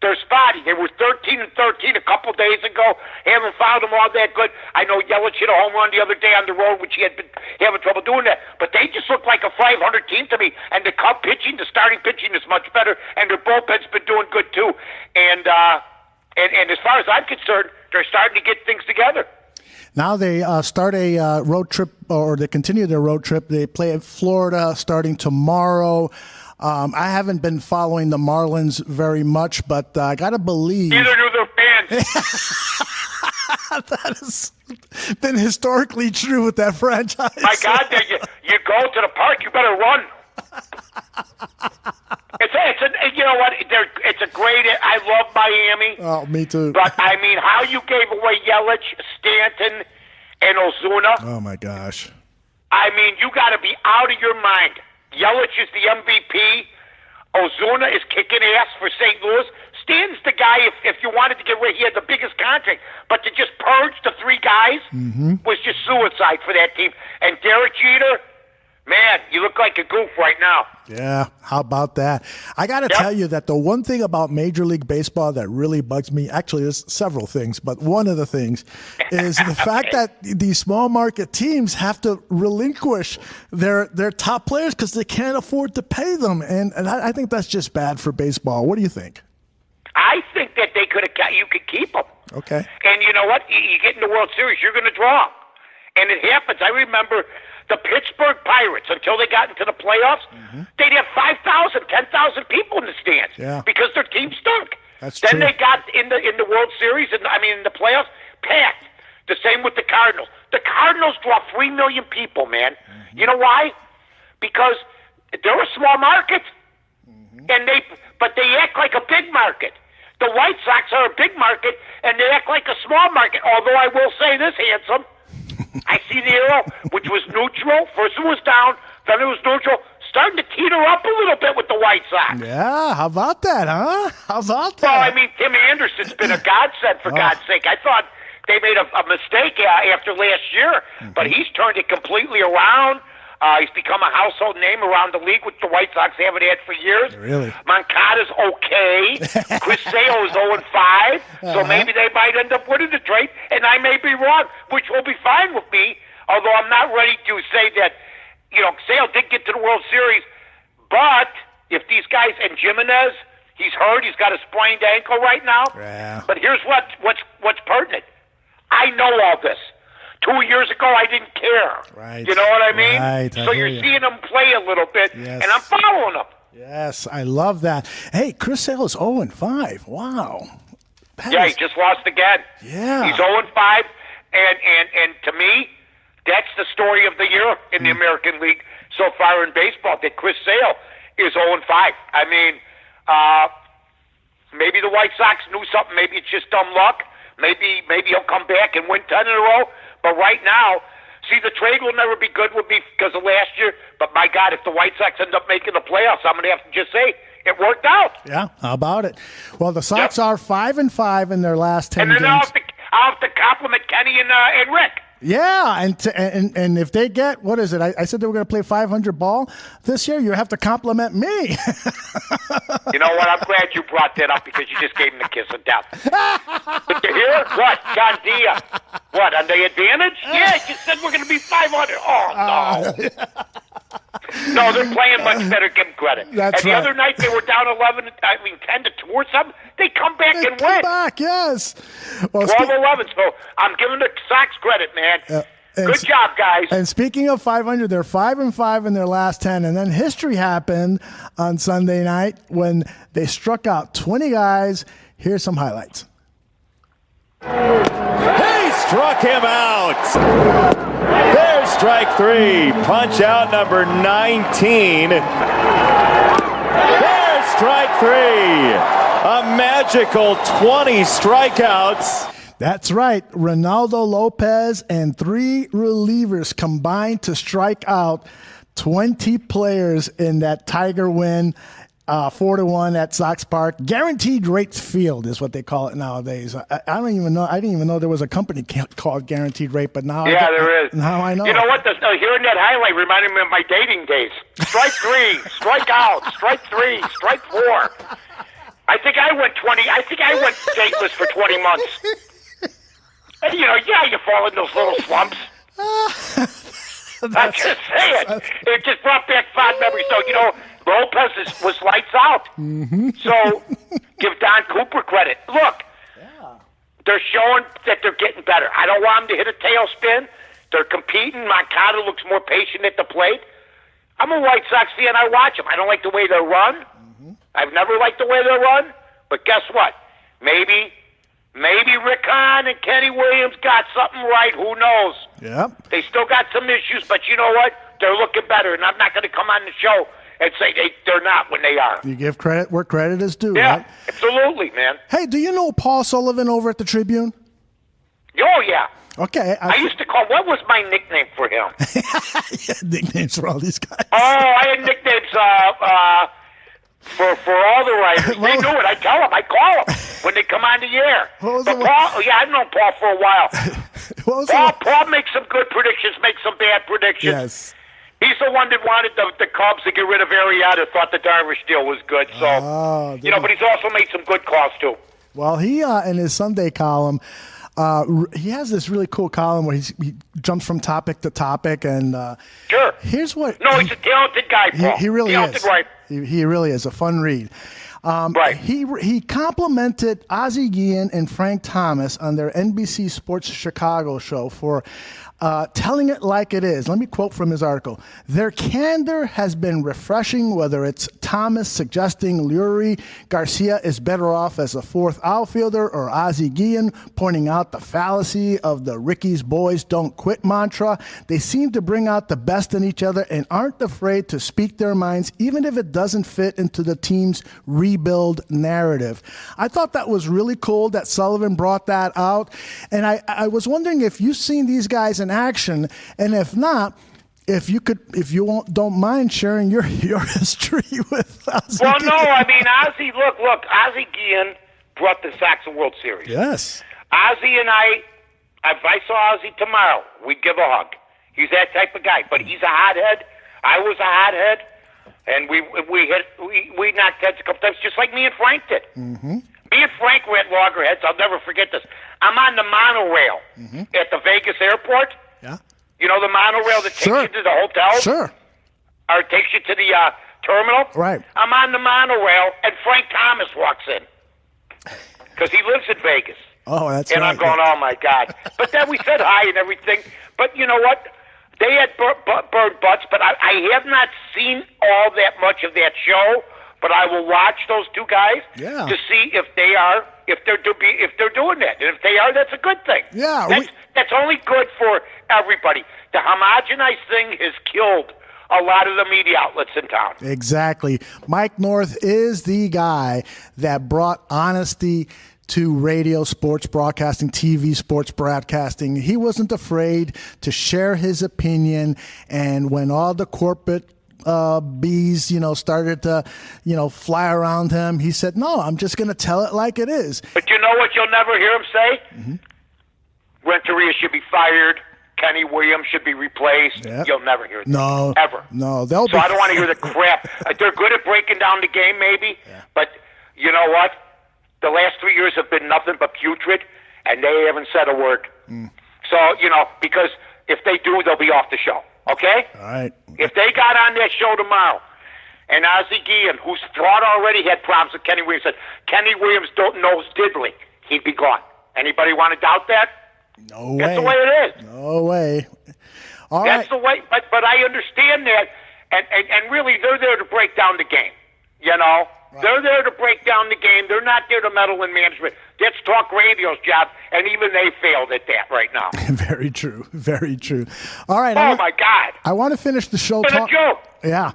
They're spotty. They were 13-13 a couple days ago. Haven't found them all that good. I know Yelich hit a home run the other day on the road, which he had been having trouble doing that. But they just look like a 500 team to me. And the Cub pitching, the starting pitching is much better. And their bullpen's been doing good too. And as far as I'm concerned, they're starting to get things together. Now they start a road trip, or they continue their road trip. They play at Florida starting tomorrow. I haven't been following the Marlins very much, but I got to believe... Neither do their fans. That has been historically true with that franchise. My God, you go to the park, you better run. You know what? It's a great... I love Miami. Oh, me too. But, I mean, how you gave away Yelich, Stanton, and Ozuna... Oh, my gosh. I mean, you got to be out of your mind. Yelich is the MVP. Ozuna is kicking ass for St. Louis. Stanton's the guy, if you wanted to get rid, he had the biggest contract. But to just purge the three guys was just suicide for that team. And Derek Jeter... Man, you look like a goof right now. Yeah, how about that? I got to tell you that the one thing about Major League Baseball that really bugs me, actually there's several things, but one of the things is the fact that these small market teams have to relinquish their top players because they can't afford to pay them. And I think that's just bad for baseball. What do you think? I think that you could keep them. Okay. And you know what? You get in the World Series, you're going to draw. And it happens. I remember the Pittsburgh Pirates, until they got into the playoffs, they'd have 5,000, 10,000 people in the stands because their team stunk. That's then true. They got in the World Series, in the playoffs, packed. The same with the Cardinals. The Cardinals draw 3 million people, man. You know why? Because they're a small market, but they act like a big market. The White Sox are a big market, and they act like a small market. Although I will say this, handsome, I see the arrow, which was neutral. First it was down, then it was neutral. Starting to teeter up a little bit with the White Sox. Yeah, how about that, huh? How about that? Well, I mean, Tim Anderson's been a godsend, for God's sake. I thought they made a mistake after last year, but he's turned it completely around. He's become a household name around the league, which the White Sox haven't had for years. Really? Moncada's okay. Chris Sale is 0-5, so maybe they might end up winning the trade, and I may be wrong, which will be fine with me, although I'm not ready to say that, Sale did get to the World Series, but if these guys, and Jimenez, he's hurt, he's got a sprained ankle right now, but here's what's pertinent. I know all this. 2 years ago, I didn't care. Right. You know what I mean? Right. So you're seeing them play a little bit, yes. and I'm following them. Yes, I love that. Hey, Chris Sale is 0-5. Wow. He just lost again. Yeah. He's 0-5, and to me, That's the story of the year in the American League so far in baseball, that Chris Sale is 0-5. I mean, maybe the White Sox knew something. Maybe it's just dumb luck. Maybe he'll come back and win 10 in a row. But right now, see, the trade will never be good with me because of last year. But my God, if the White Sox end up making the playoffs, I'm going to have to just say it worked out. Yeah, how about it? Well, the Sox are 5-5 in their last 10 games. And then I'll have to compliment Kenny and Rick. Yeah, and if they get, what is it? I said they were going to play 500 ball this year. You have to compliment me. You know what? I'm glad you brought that up because you just gave him the kiss of death. But you hear? What? Gandia. What, on the advantage? Yeah, you said we're going to be 500. Oh, no. No, they're playing much better. Give them credit. That's and the right. other night they were down 10 to 2 or something. They come back and come win. back, yes. Well, 12-11. So I'm giving the Sox credit, man. Good job, guys. And speaking of 500, they're 5-5 in their last 10. And then history happened on Sunday night when they struck out 20 guys. Here's some highlights. He struck him out. There's strike 3. Punch out number 19. There's strike 3. A magical 20 strikeouts. That's right. Ronaldo Lopez and 3 relievers combined to strike out 20 players in that Tiger win, 4-1 at Sox Park. Guaranteed Rates Field is what they call it nowadays. I don't even know. I didn't even know there was a company called Guaranteed Rate, but now there is. Now I know. You know what? Hearing that highlight reminded me of my dating days. Strike 3, strike out, strike 3, strike 4. I think I went dateless for 20 months. And, you fall in those little slumps. I'm just saying. It just brought back fond memories. So, Lopez was lights out. Mm-hmm. So, give Don Cooper credit. Look, they're showing that they're getting better. I don't want them to hit a tailspin. They're competing. Moncada looks more patient at the plate. I'm a White Sox fan. I watch them. I don't like the way they run. Mm-hmm. I've never liked the way they run. But guess what? Maybe Rick Hahn and Kenny Williams got something right. Who knows? Yep. They still got some issues, but you know what? They're looking better, and I'm not going to come on the show and say they're not when they are. You give credit where credit is due, yeah, right? Absolutely, man. Hey, do you know Paul Sullivan over at the Tribune? Oh, yeah. Okay. I used to call, what was my nickname for him? Nicknames for all these guys. Oh, I had nicknames for all the writers. They knew it. I tell them. I call them when they come on the air. But Paul, I've known Paul for a while. Paul makes some good predictions, makes some bad predictions. Yes. He's the one that wanted the Cubs to get rid of Arrieta, thought the Darvish deal was good. So, but he's also made some good calls, too. Well, he, in his Sunday column, he has this really cool column where he jumps from topic to topic. And sure. Here's what... No, he's a talented guy, Paul. He really talented, is. Right. He really is a fun read. Right. He complimented Ozzie Guillen and Frank Thomas on their NBC Sports Chicago show for telling it like it is. Let me quote from his article. Their candor has been refreshing, whether it's Thomas suggesting Lurie Garcia is better off as a fourth outfielder or Ozzie Guillen pointing out the fallacy of the Ricky's boys don't quit mantra. They seem to bring out the best in each other and aren't afraid to speak their minds, even if it doesn't fit into the team's rebuild narrative. I thought that was really cool that Sullivan brought that out. And I was wondering if you've seen these guys in action, and if not, if you don't mind sharing your history with Ozzie. Well, no, I mean, Ozzie, look, Ozzie Guillen brought the Sox a World Series. Yes. Ozzie and if I saw Ozzie tomorrow, we'd give a hug. He's that type of guy, but he's a hothead. I was a hothead, and we knocked heads a couple times, just like me and Frank did. Mm-hmm. Me and Frank were at loggerheads. I'll never forget this. I'm on the monorail at the Vegas airport. Yeah. You know the monorail that takes you to the hotel? Sure. Or takes you to the terminal? Right. I'm on the monorail, and Frank Thomas walks in. Because he lives in Vegas. Oh, that's and right. I'm going, oh, my God. But then we said hi and everything. But you know what? They had burned butts, but I have not seen all that much of that show. But I will watch those two guys to see if they are if they're doing that, and if they are, that's a good thing. Yeah, that's only good for everybody. The homogenized thing has killed a lot of the media outlets in town. Exactly. Mike North is the guy that brought honesty to radio, sports broadcasting, TV, sports broadcasting. He wasn't afraid to share his opinion. And when all the corporate bees, started to, fly around him, he said, no, I'm just going to tell it like it is. But you know what you'll never hear him say? Mm-hmm. Renteria should be fired. Kenny Williams should be replaced. Yep. You'll never hear that. No. Ever. No. So I don't want to hear the crap. They're good at breaking down the game, maybe. Yeah. But you know what? The last 3 years have been nothing but putrid, and they haven't said a word. So, because if they do, they'll be off the show. Okay? All right. If they got on that show tomorrow, and Ozzie Guillen, who's thought already had problems with Kenny Williams, said Kenny Williams don't knows diddly, he'd be gone. Anybody want to doubt that? No way. That's the way it is. No way. All That's right. the way. But I understand that, and really, they're there to break down the game. Right. They're there to break down the game. They're not there to meddle in management. That's talk radio's job, and even they failed at that right now. Very true. Very true. All right. Oh, my God. I want to finish the show. It's a joke. Yeah.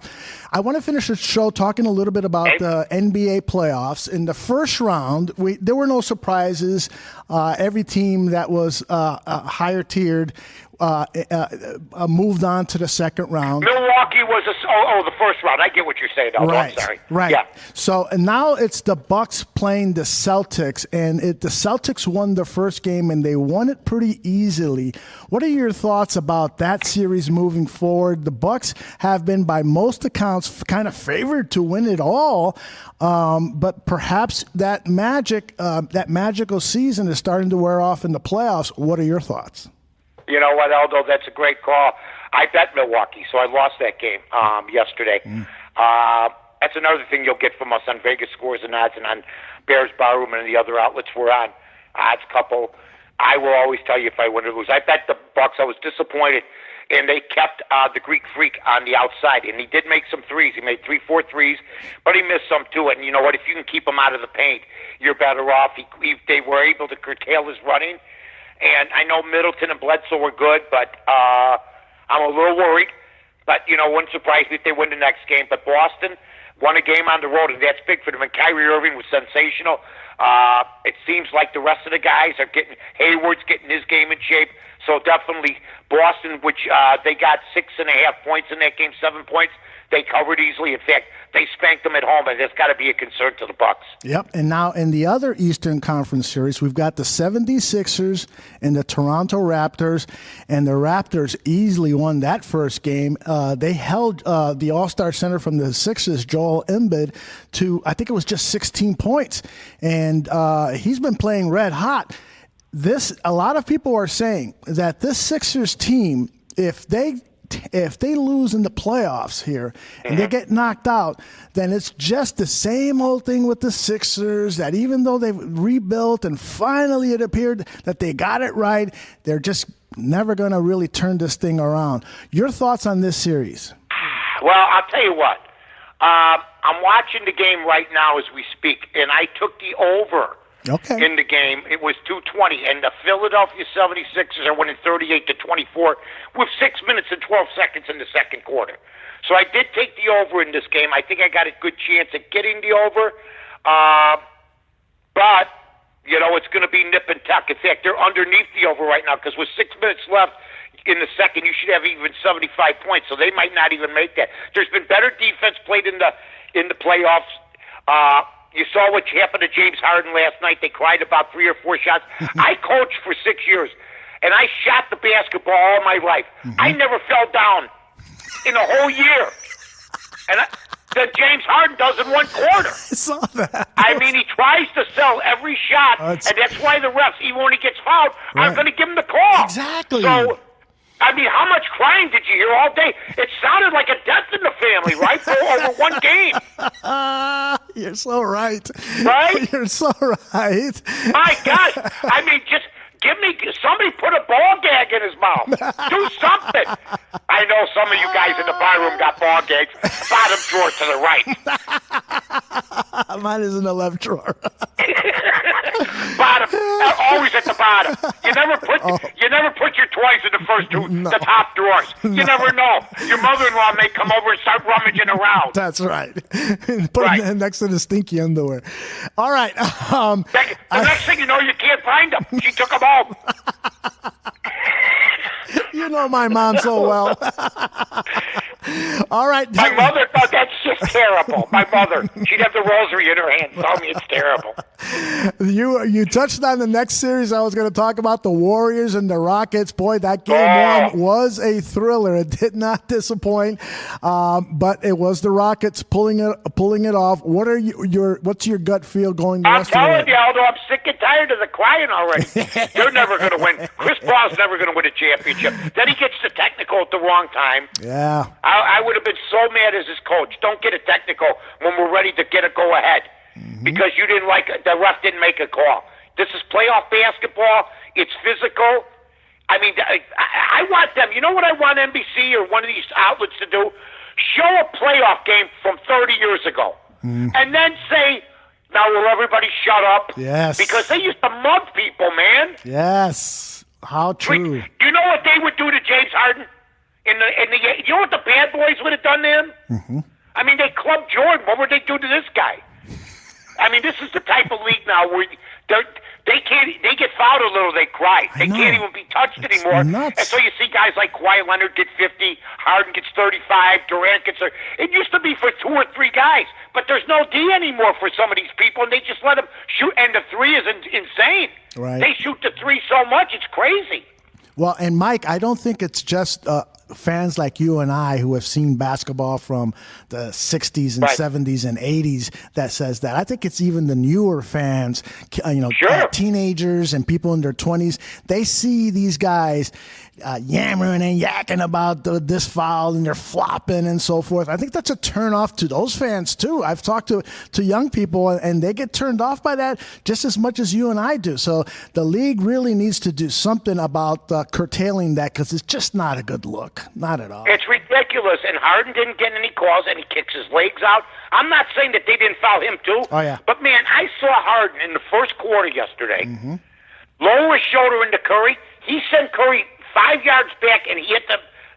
I want to finish the show talking a little bit about the NBA playoffs. In the first round, there were no surprises. Every team that was higher tiered moved on to the second round. Milwaukee was the first round. I get what you're saying. Right. I'm sorry. Right. Yeah. So and now it's the Bucks playing the Celtics, and the Celtics won the first game, and they won it pretty easily. What are your thoughts about that series moving forward? The Bucks have been, by most accounts, kind of favored to win it all, but perhaps that magical season is starting to wear off in the playoffs. What are your thoughts? You know what, Aldo? That's a great call. I bet Milwaukee, so I lost that game yesterday. That's another thing you'll get from us on Vegas Scores and Odds and on Bears Barroom and the other outlets we're on. Odds Couple. I will always tell you if I win or lose. I bet the Bucks. I was disappointed, and they kept the Greek Freak on the outside, and he did make some threes. He made 3-4 threes, but he missed some too. And you know what? If you can keep him out of the paint, you're better off. They were able to curtail his running. And I know Middleton and Bledsoe were good, but I'm a little worried. But, wouldn't surprise me if they win the next game. But Boston won a game on the road, and that's big for them. And Kyrie Irving was sensational. It seems like the rest of the guys are Hayward's getting his game in shape. So definitely Boston, which they got 6.5 points in that game, 7 points. They covered easily. In fact, they spanked them at home, and that's got to be a concern to the Bucks. Yep. And now in the other Eastern Conference series, we've got the 76ers and the Toronto Raptors, and the Raptors easily won that first game. They held the All-Star center from the Sixers, Joel Embiid, to, I think it was just 16 points. And he's been playing red hot. A lot of people are saying that this Sixers team, if they lose in the playoffs here and they get knocked out, then it's just the same old thing with the Sixers, that even though they've rebuilt and finally it appeared that they got it right, they're just never going to really turn this thing around. Your thoughts on this series? Well, I'll tell you what. I'm watching the game right now as we speak, and I took the over. Okay. In the game, it was 220, and the Philadelphia 76ers are winning 38-24 with 6 minutes and 12 seconds in the second quarter. So I did take the over in this game. I think I got a good chance at getting the over, but it's going to be nip and tuck. In fact, they're underneath the over right now because with 6 minutes left in the second, you should have even 75 points. So they might not even make that. There's been better defense played in the playoffs. You saw what happened to James Harden last night. They cried about 3 or 4 shots. I coached for 6 years, and I shot the basketball all my life. I never fell down in a whole year. And that James Harden does in 1 quarter. I saw that. I mean, he tries to sell every shot, and that's why the refs, even when he gets fouled, aren't going to give him the call. Exactly. So, I mean, how much crying did you hear all day? It sounded like a death in the family, right? Over one game. You're so right. Right? You're so right. My gosh. I mean, somebody put a ball gag in his mouth. Do something. I know some of you guys in the bar room got ball gags. Bottom drawer to the right. Mine is in the left drawer. Bottom, always at the bottom. You never put your toys in the first two, the top drawers. You never know. Your mother-in-law may come over and start rummaging around. That's right. Put it next to the stinky underwear. All right. The next thing you know, you can't find them. She took them home. You know my mom so well. All right. My mother thought that's just terrible. My mother, she'd have the rosary in her hand, tell me it's terrible. You touched on the next series I was going to talk about, the Warriors and the Rockets. Boy, that game one was a thriller. It did not disappoint, but it was the Rockets pulling it off. What's your gut feel going the rest of the way? I'm telling you, Aldo, I'm sick and tired of the crying already. They're never going to win. Chris Paul's never going to win a championship. Then he gets the technical at the wrong time. Yeah. I would have been so mad as his coach. Don't get a technical when we're ready to get a go-ahead because you didn't like the ref didn't make a call. This is playoff basketball. It's physical. I mean, I want them. You know what I want NBC or one of these outlets to do? Show a playoff game from 30 years ago, and then say, "Now will everybody shut up?" Yes. Because they used to mug people, man. Yes. How true. Do you know what they would do to James Harden? You know what the bad boys would have done to him? I mean, they clubbed Jordan. What would they do to this guy? I mean, this is the type of league now where they get fouled a little, they cry. They can't even be touched anymore. Nuts. And so you see guys like Kawhi Leonard get 50, Harden gets 35, Durant gets 30. It used to be for 2 or 3 guys, but there's no D anymore for some of these people, and they just let them shoot. And the 3 is insane. Right. They shoot the 3 so much, it's crazy. Well, and Mike, I don't think it's just fans like you and I who have seen basketball from the 60s and 70s and 80s that says that. I think it's even the newer fans, teenagers and people in their 20s. They see these guys yammering and yakking about this foul and they're flopping and so forth. I think that's a turn off to those fans too. I've talked to young people and they get turned off by that just as much as you and I do. So the league really needs to do something about curtailing that because it's just not a good look. Not at all. It's ridiculous. And Harden didn't get any calls and he kicks his legs out. I'm not saying that they didn't foul him too. Oh, yeah. But man, I saw Harden in the first quarter yesterday lower his shoulder into Curry. He sent Curry 5 yards back and he hit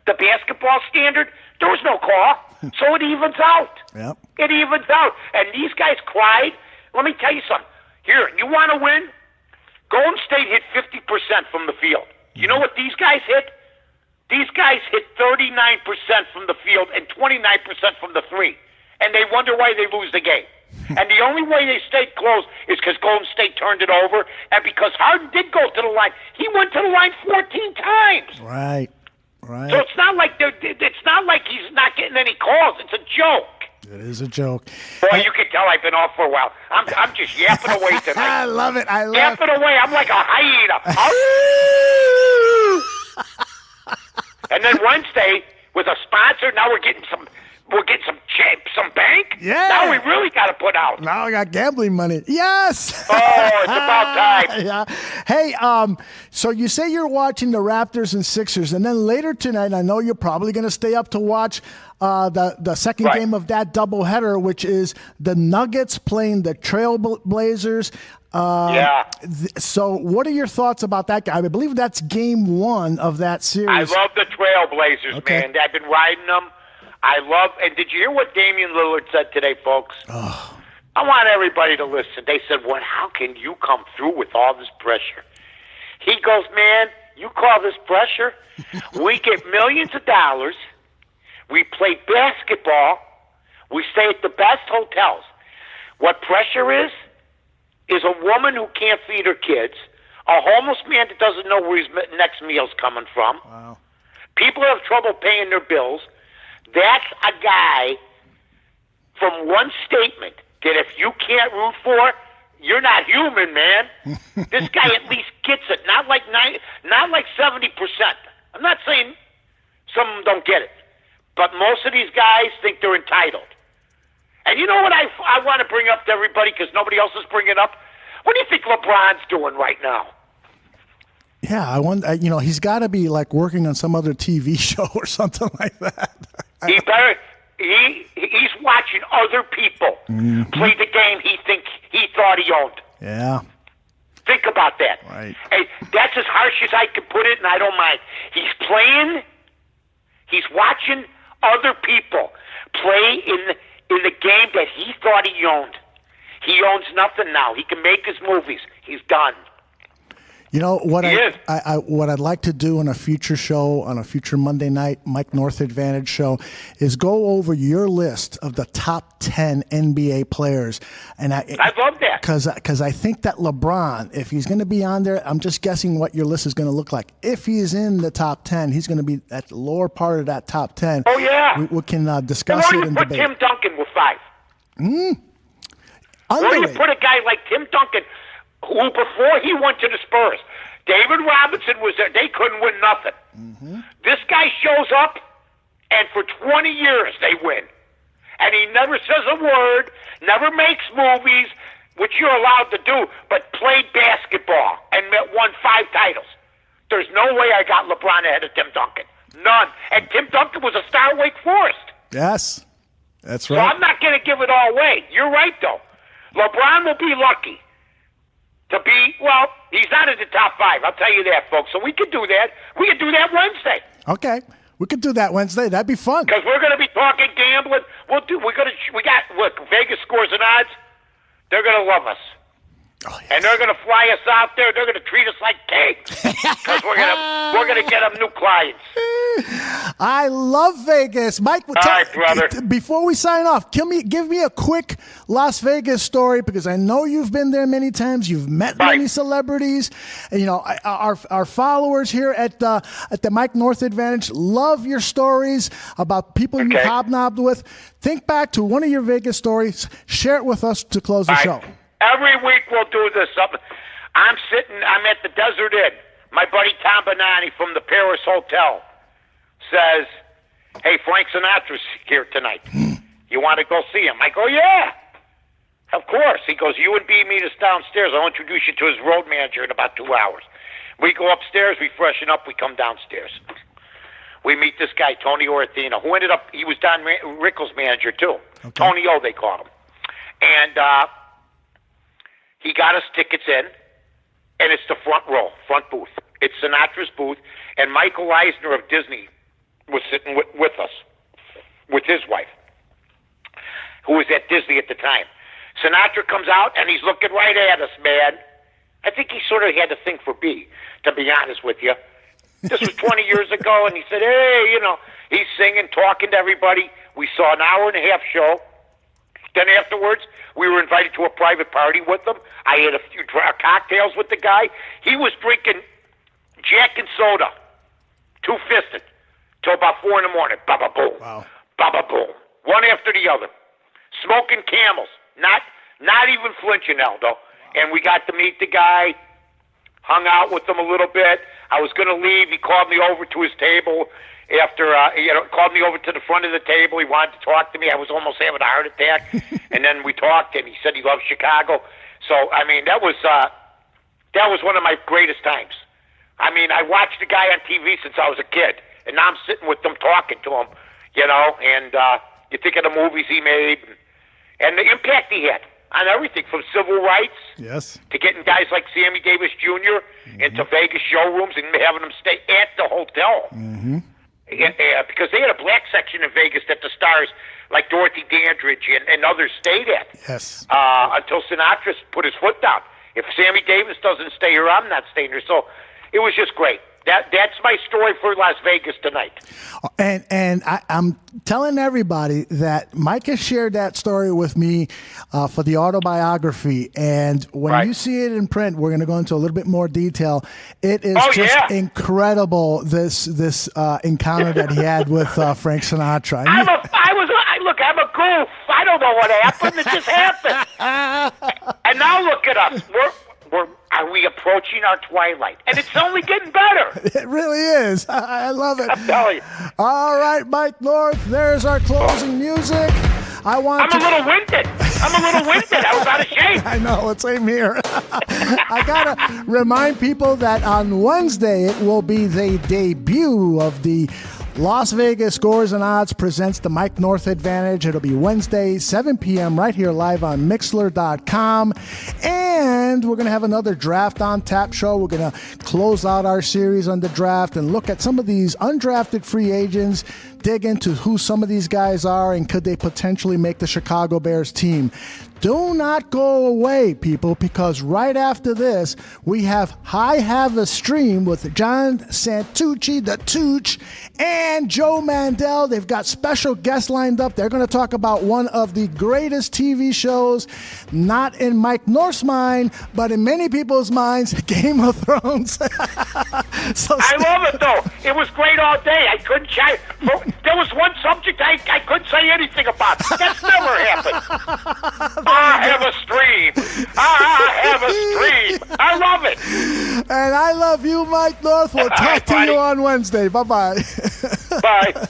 the basketball standard. There was no call. So it evens out. Yep. It evens out. And these guys cried. Let me tell you something. Here, you want to win? Golden State hit 50% from the field. You know what these guys hit? These guys hit 39% from the field and 29% from the 3. And they wonder why they lose the game. And the only way they stayed close is because Golden State turned it over and because Harden did go to the line. He went to the line 14 times. Right. So it's not like he's not getting any calls. It's a joke. It is a joke. Boy, you can tell I've been off for a while. I'm just yapping away tonight. I love it. Yapping away. I'm like a hyena. And then Wednesday with a sponsor. Now we're getting some bank. Yeah. Now we really got to put out. Now I got gambling money. Yes. Oh, it's about time. Yeah. Hey, so you say you're watching the Raptors and Sixers, and then later tonight, I know you're probably going to stay up to watch the second game of that doubleheader, which is the Nuggets playing the Trailblazers. So what are your thoughts about that guy? I believe that's game 1 of that series. I love the Trailblazers, man. I've been riding them. And did you hear what Damian Lillard said today, folks? Oh. I want everybody to listen. They said, "Well, how can you come through with all this pressure?" He goes, "Man, you call this pressure? We get millions of dollars. We play basketball. We stay at the best hotels. What pressure is a woman who can't feed her kids, a homeless man that doesn't know where his next meal's coming from. Wow. People have trouble paying their bills. That's a guy from one statement that if you can't root for, you're not human, man. This guy at least gets it. Not like 70%. I'm not saying some of them don't get it, but most of these guys think they're entitled. And you know what I want to bring up to everybody because nobody else is bringing it up? What do you think LeBron's doing right now? Yeah, I wonder. He's got to be like working on some other TV show or something like that. He better. He's watching other people play the game he thought he owned. Yeah. Think about that. Right. Hey, that's as harsh as I can put it, and I don't mind. He's playing. He's watching other people play in the game that he thought he owned. He owns nothing now. He can make his movies. He's done. You know what What I'd like to do on a future show, on a future Monday night Mike North Advantage show, is go over your list of the top 10 NBA players, and I love that because I think that LeBron, if he's going to be on there, I'm just guessing what your list is going to look like. If he's in the top 10, he's going to be at the lower part of that top 10. Oh yeah, we can discuss it and put debate. Tim Duncan with 5. Why do you Underrated. put a guy like Tim Duncan, who before he went to the Spurs, David Robinson was there. They couldn't win nothing. This guy shows up, and for 20 years they win. And he never says a word, never makes movies, which you're allowed to do, but played basketball and won 5 titles. There's no way I got LeBron ahead of Tim Duncan. None. And Tim Duncan was a star at Wake Forest. Yes, that's So right. I'm not going to give it all away. You're right, though. LeBron will be lucky to be, well, he's not in the top 5. I'll tell you that, folks. So we could do that. We could do that Wednesday. Okay, we could do that Wednesday. That'd be fun. Because we're going to be talking gambling. We got, look, Vegas scores and odds. They're going to love us. Oh, yes. And they're going to fly us out there. They're going to treat us like kings. Because we're going to get them new clients. I love Vegas. Mike, All right, brother. Before we sign off, give me a quick Las Vegas story, because I know you've been there many times. You've met many celebrities. And, our followers here at the Mike North Advantage love your stories about people you've hobnobbed with. Think back to one of your Vegas stories. Share it with us to close the show. Every week we'll do this. I'm at the Desert Inn. My buddy Tom Bonani from the Paris Hotel says, hey, Frank Sinatra's here tonight. You want to go see him? I go, yeah, of course. He goes, you and B meet us downstairs. I'll introduce you to his road manager in about 2 hours. We go upstairs, we freshen up, we come downstairs. We meet this guy, Tony Orthino, who ended up, he was Don Rickles' manager too. Okay. Tony O, they called him. And he got us tickets in, and it's the front row, front booth. It's Sinatra's booth, and Michael Eisner of Disney was sitting with us, with his wife, who was at Disney at the time. Sinatra comes out, and he's looking right at us, man. I think he sort of had a thing for B, to be honest with you. This was 20 years ago, and he said, hey, he's singing, talking to everybody. We saw an hour-and-a-half show. Then afterwards, we were invited to a private party with him. I had a few cocktails with the guy. He was drinking Jack and soda, two-fisted, till about 4 in the morning. Ba-ba-boom. Wow. Ba-ba-boom. One after the other. Smoking Camels. Not even flinching, Aldo. And we got to meet the guy, hung out with him a little bit. I was going to leave. He called me over to his table after, called me over to the front of the table. He wanted to talk to me. I was almost having a heart attack. And then we talked, and he said he loves Chicago. So, I mean, that was one of my greatest times. I mean, I watched the guy on TV since I was a kid, and now I'm sitting with them talking to him, and you think of the movies he made and the impact he had on everything from civil rights to getting guys like Sammy Davis Jr. into Vegas showrooms and having them stay at the hotel. Because they had a black section in Vegas that the stars like Dorothy Dandridge and others stayed at. Yes. Until Sinatra put his foot down. If Sammy Davis doesn't stay here, I'm not staying here. So it was just great. That's my story for Las Vegas tonight. And I'm telling everybody that Mike has shared that story with me for the autobiography. And when you see it in print, we're going to go into a little bit more detail. It is incredible, this encounter that he had with Frank Sinatra. I'm a goof. I don't know what happened. It just happened. And now look at us. Are we approaching our twilight? And it's only getting better. It really is. I love it. I'm telling you. All right, Mike North, there's our closing music. I'm a little winded. I was out of shape. okay? I know, same here. I got to remind people that on Wednesday it will be the debut of the Las Vegas Scores and Odds presents the Mike North Advantage. It'll be Wednesday, 7 p.m. right here live on Mixlr.com. And we're going to have another Draft on Tap show. We're going to close out our series on the draft and look at some of these undrafted free agents, dig into who some of these guys are and could they potentially make the Chicago Bears team. Do not go away, people, because right after this, we have I Have a Stream with John Santucci, the Tooch, and Joe Mandel. They've got special guests lined up. They're going to talk about one of the greatest TV shows, not in Mike North's mind, but in many people's minds, Game of Thrones. I love it, though. It was great all day. I couldn't chime. There was one subject I couldn't say anything about. That's never happened. I have a stream. I have a stream. I love it. And I love you, Mike North. We'll talk to you on Wednesday. Bye-bye. Bye.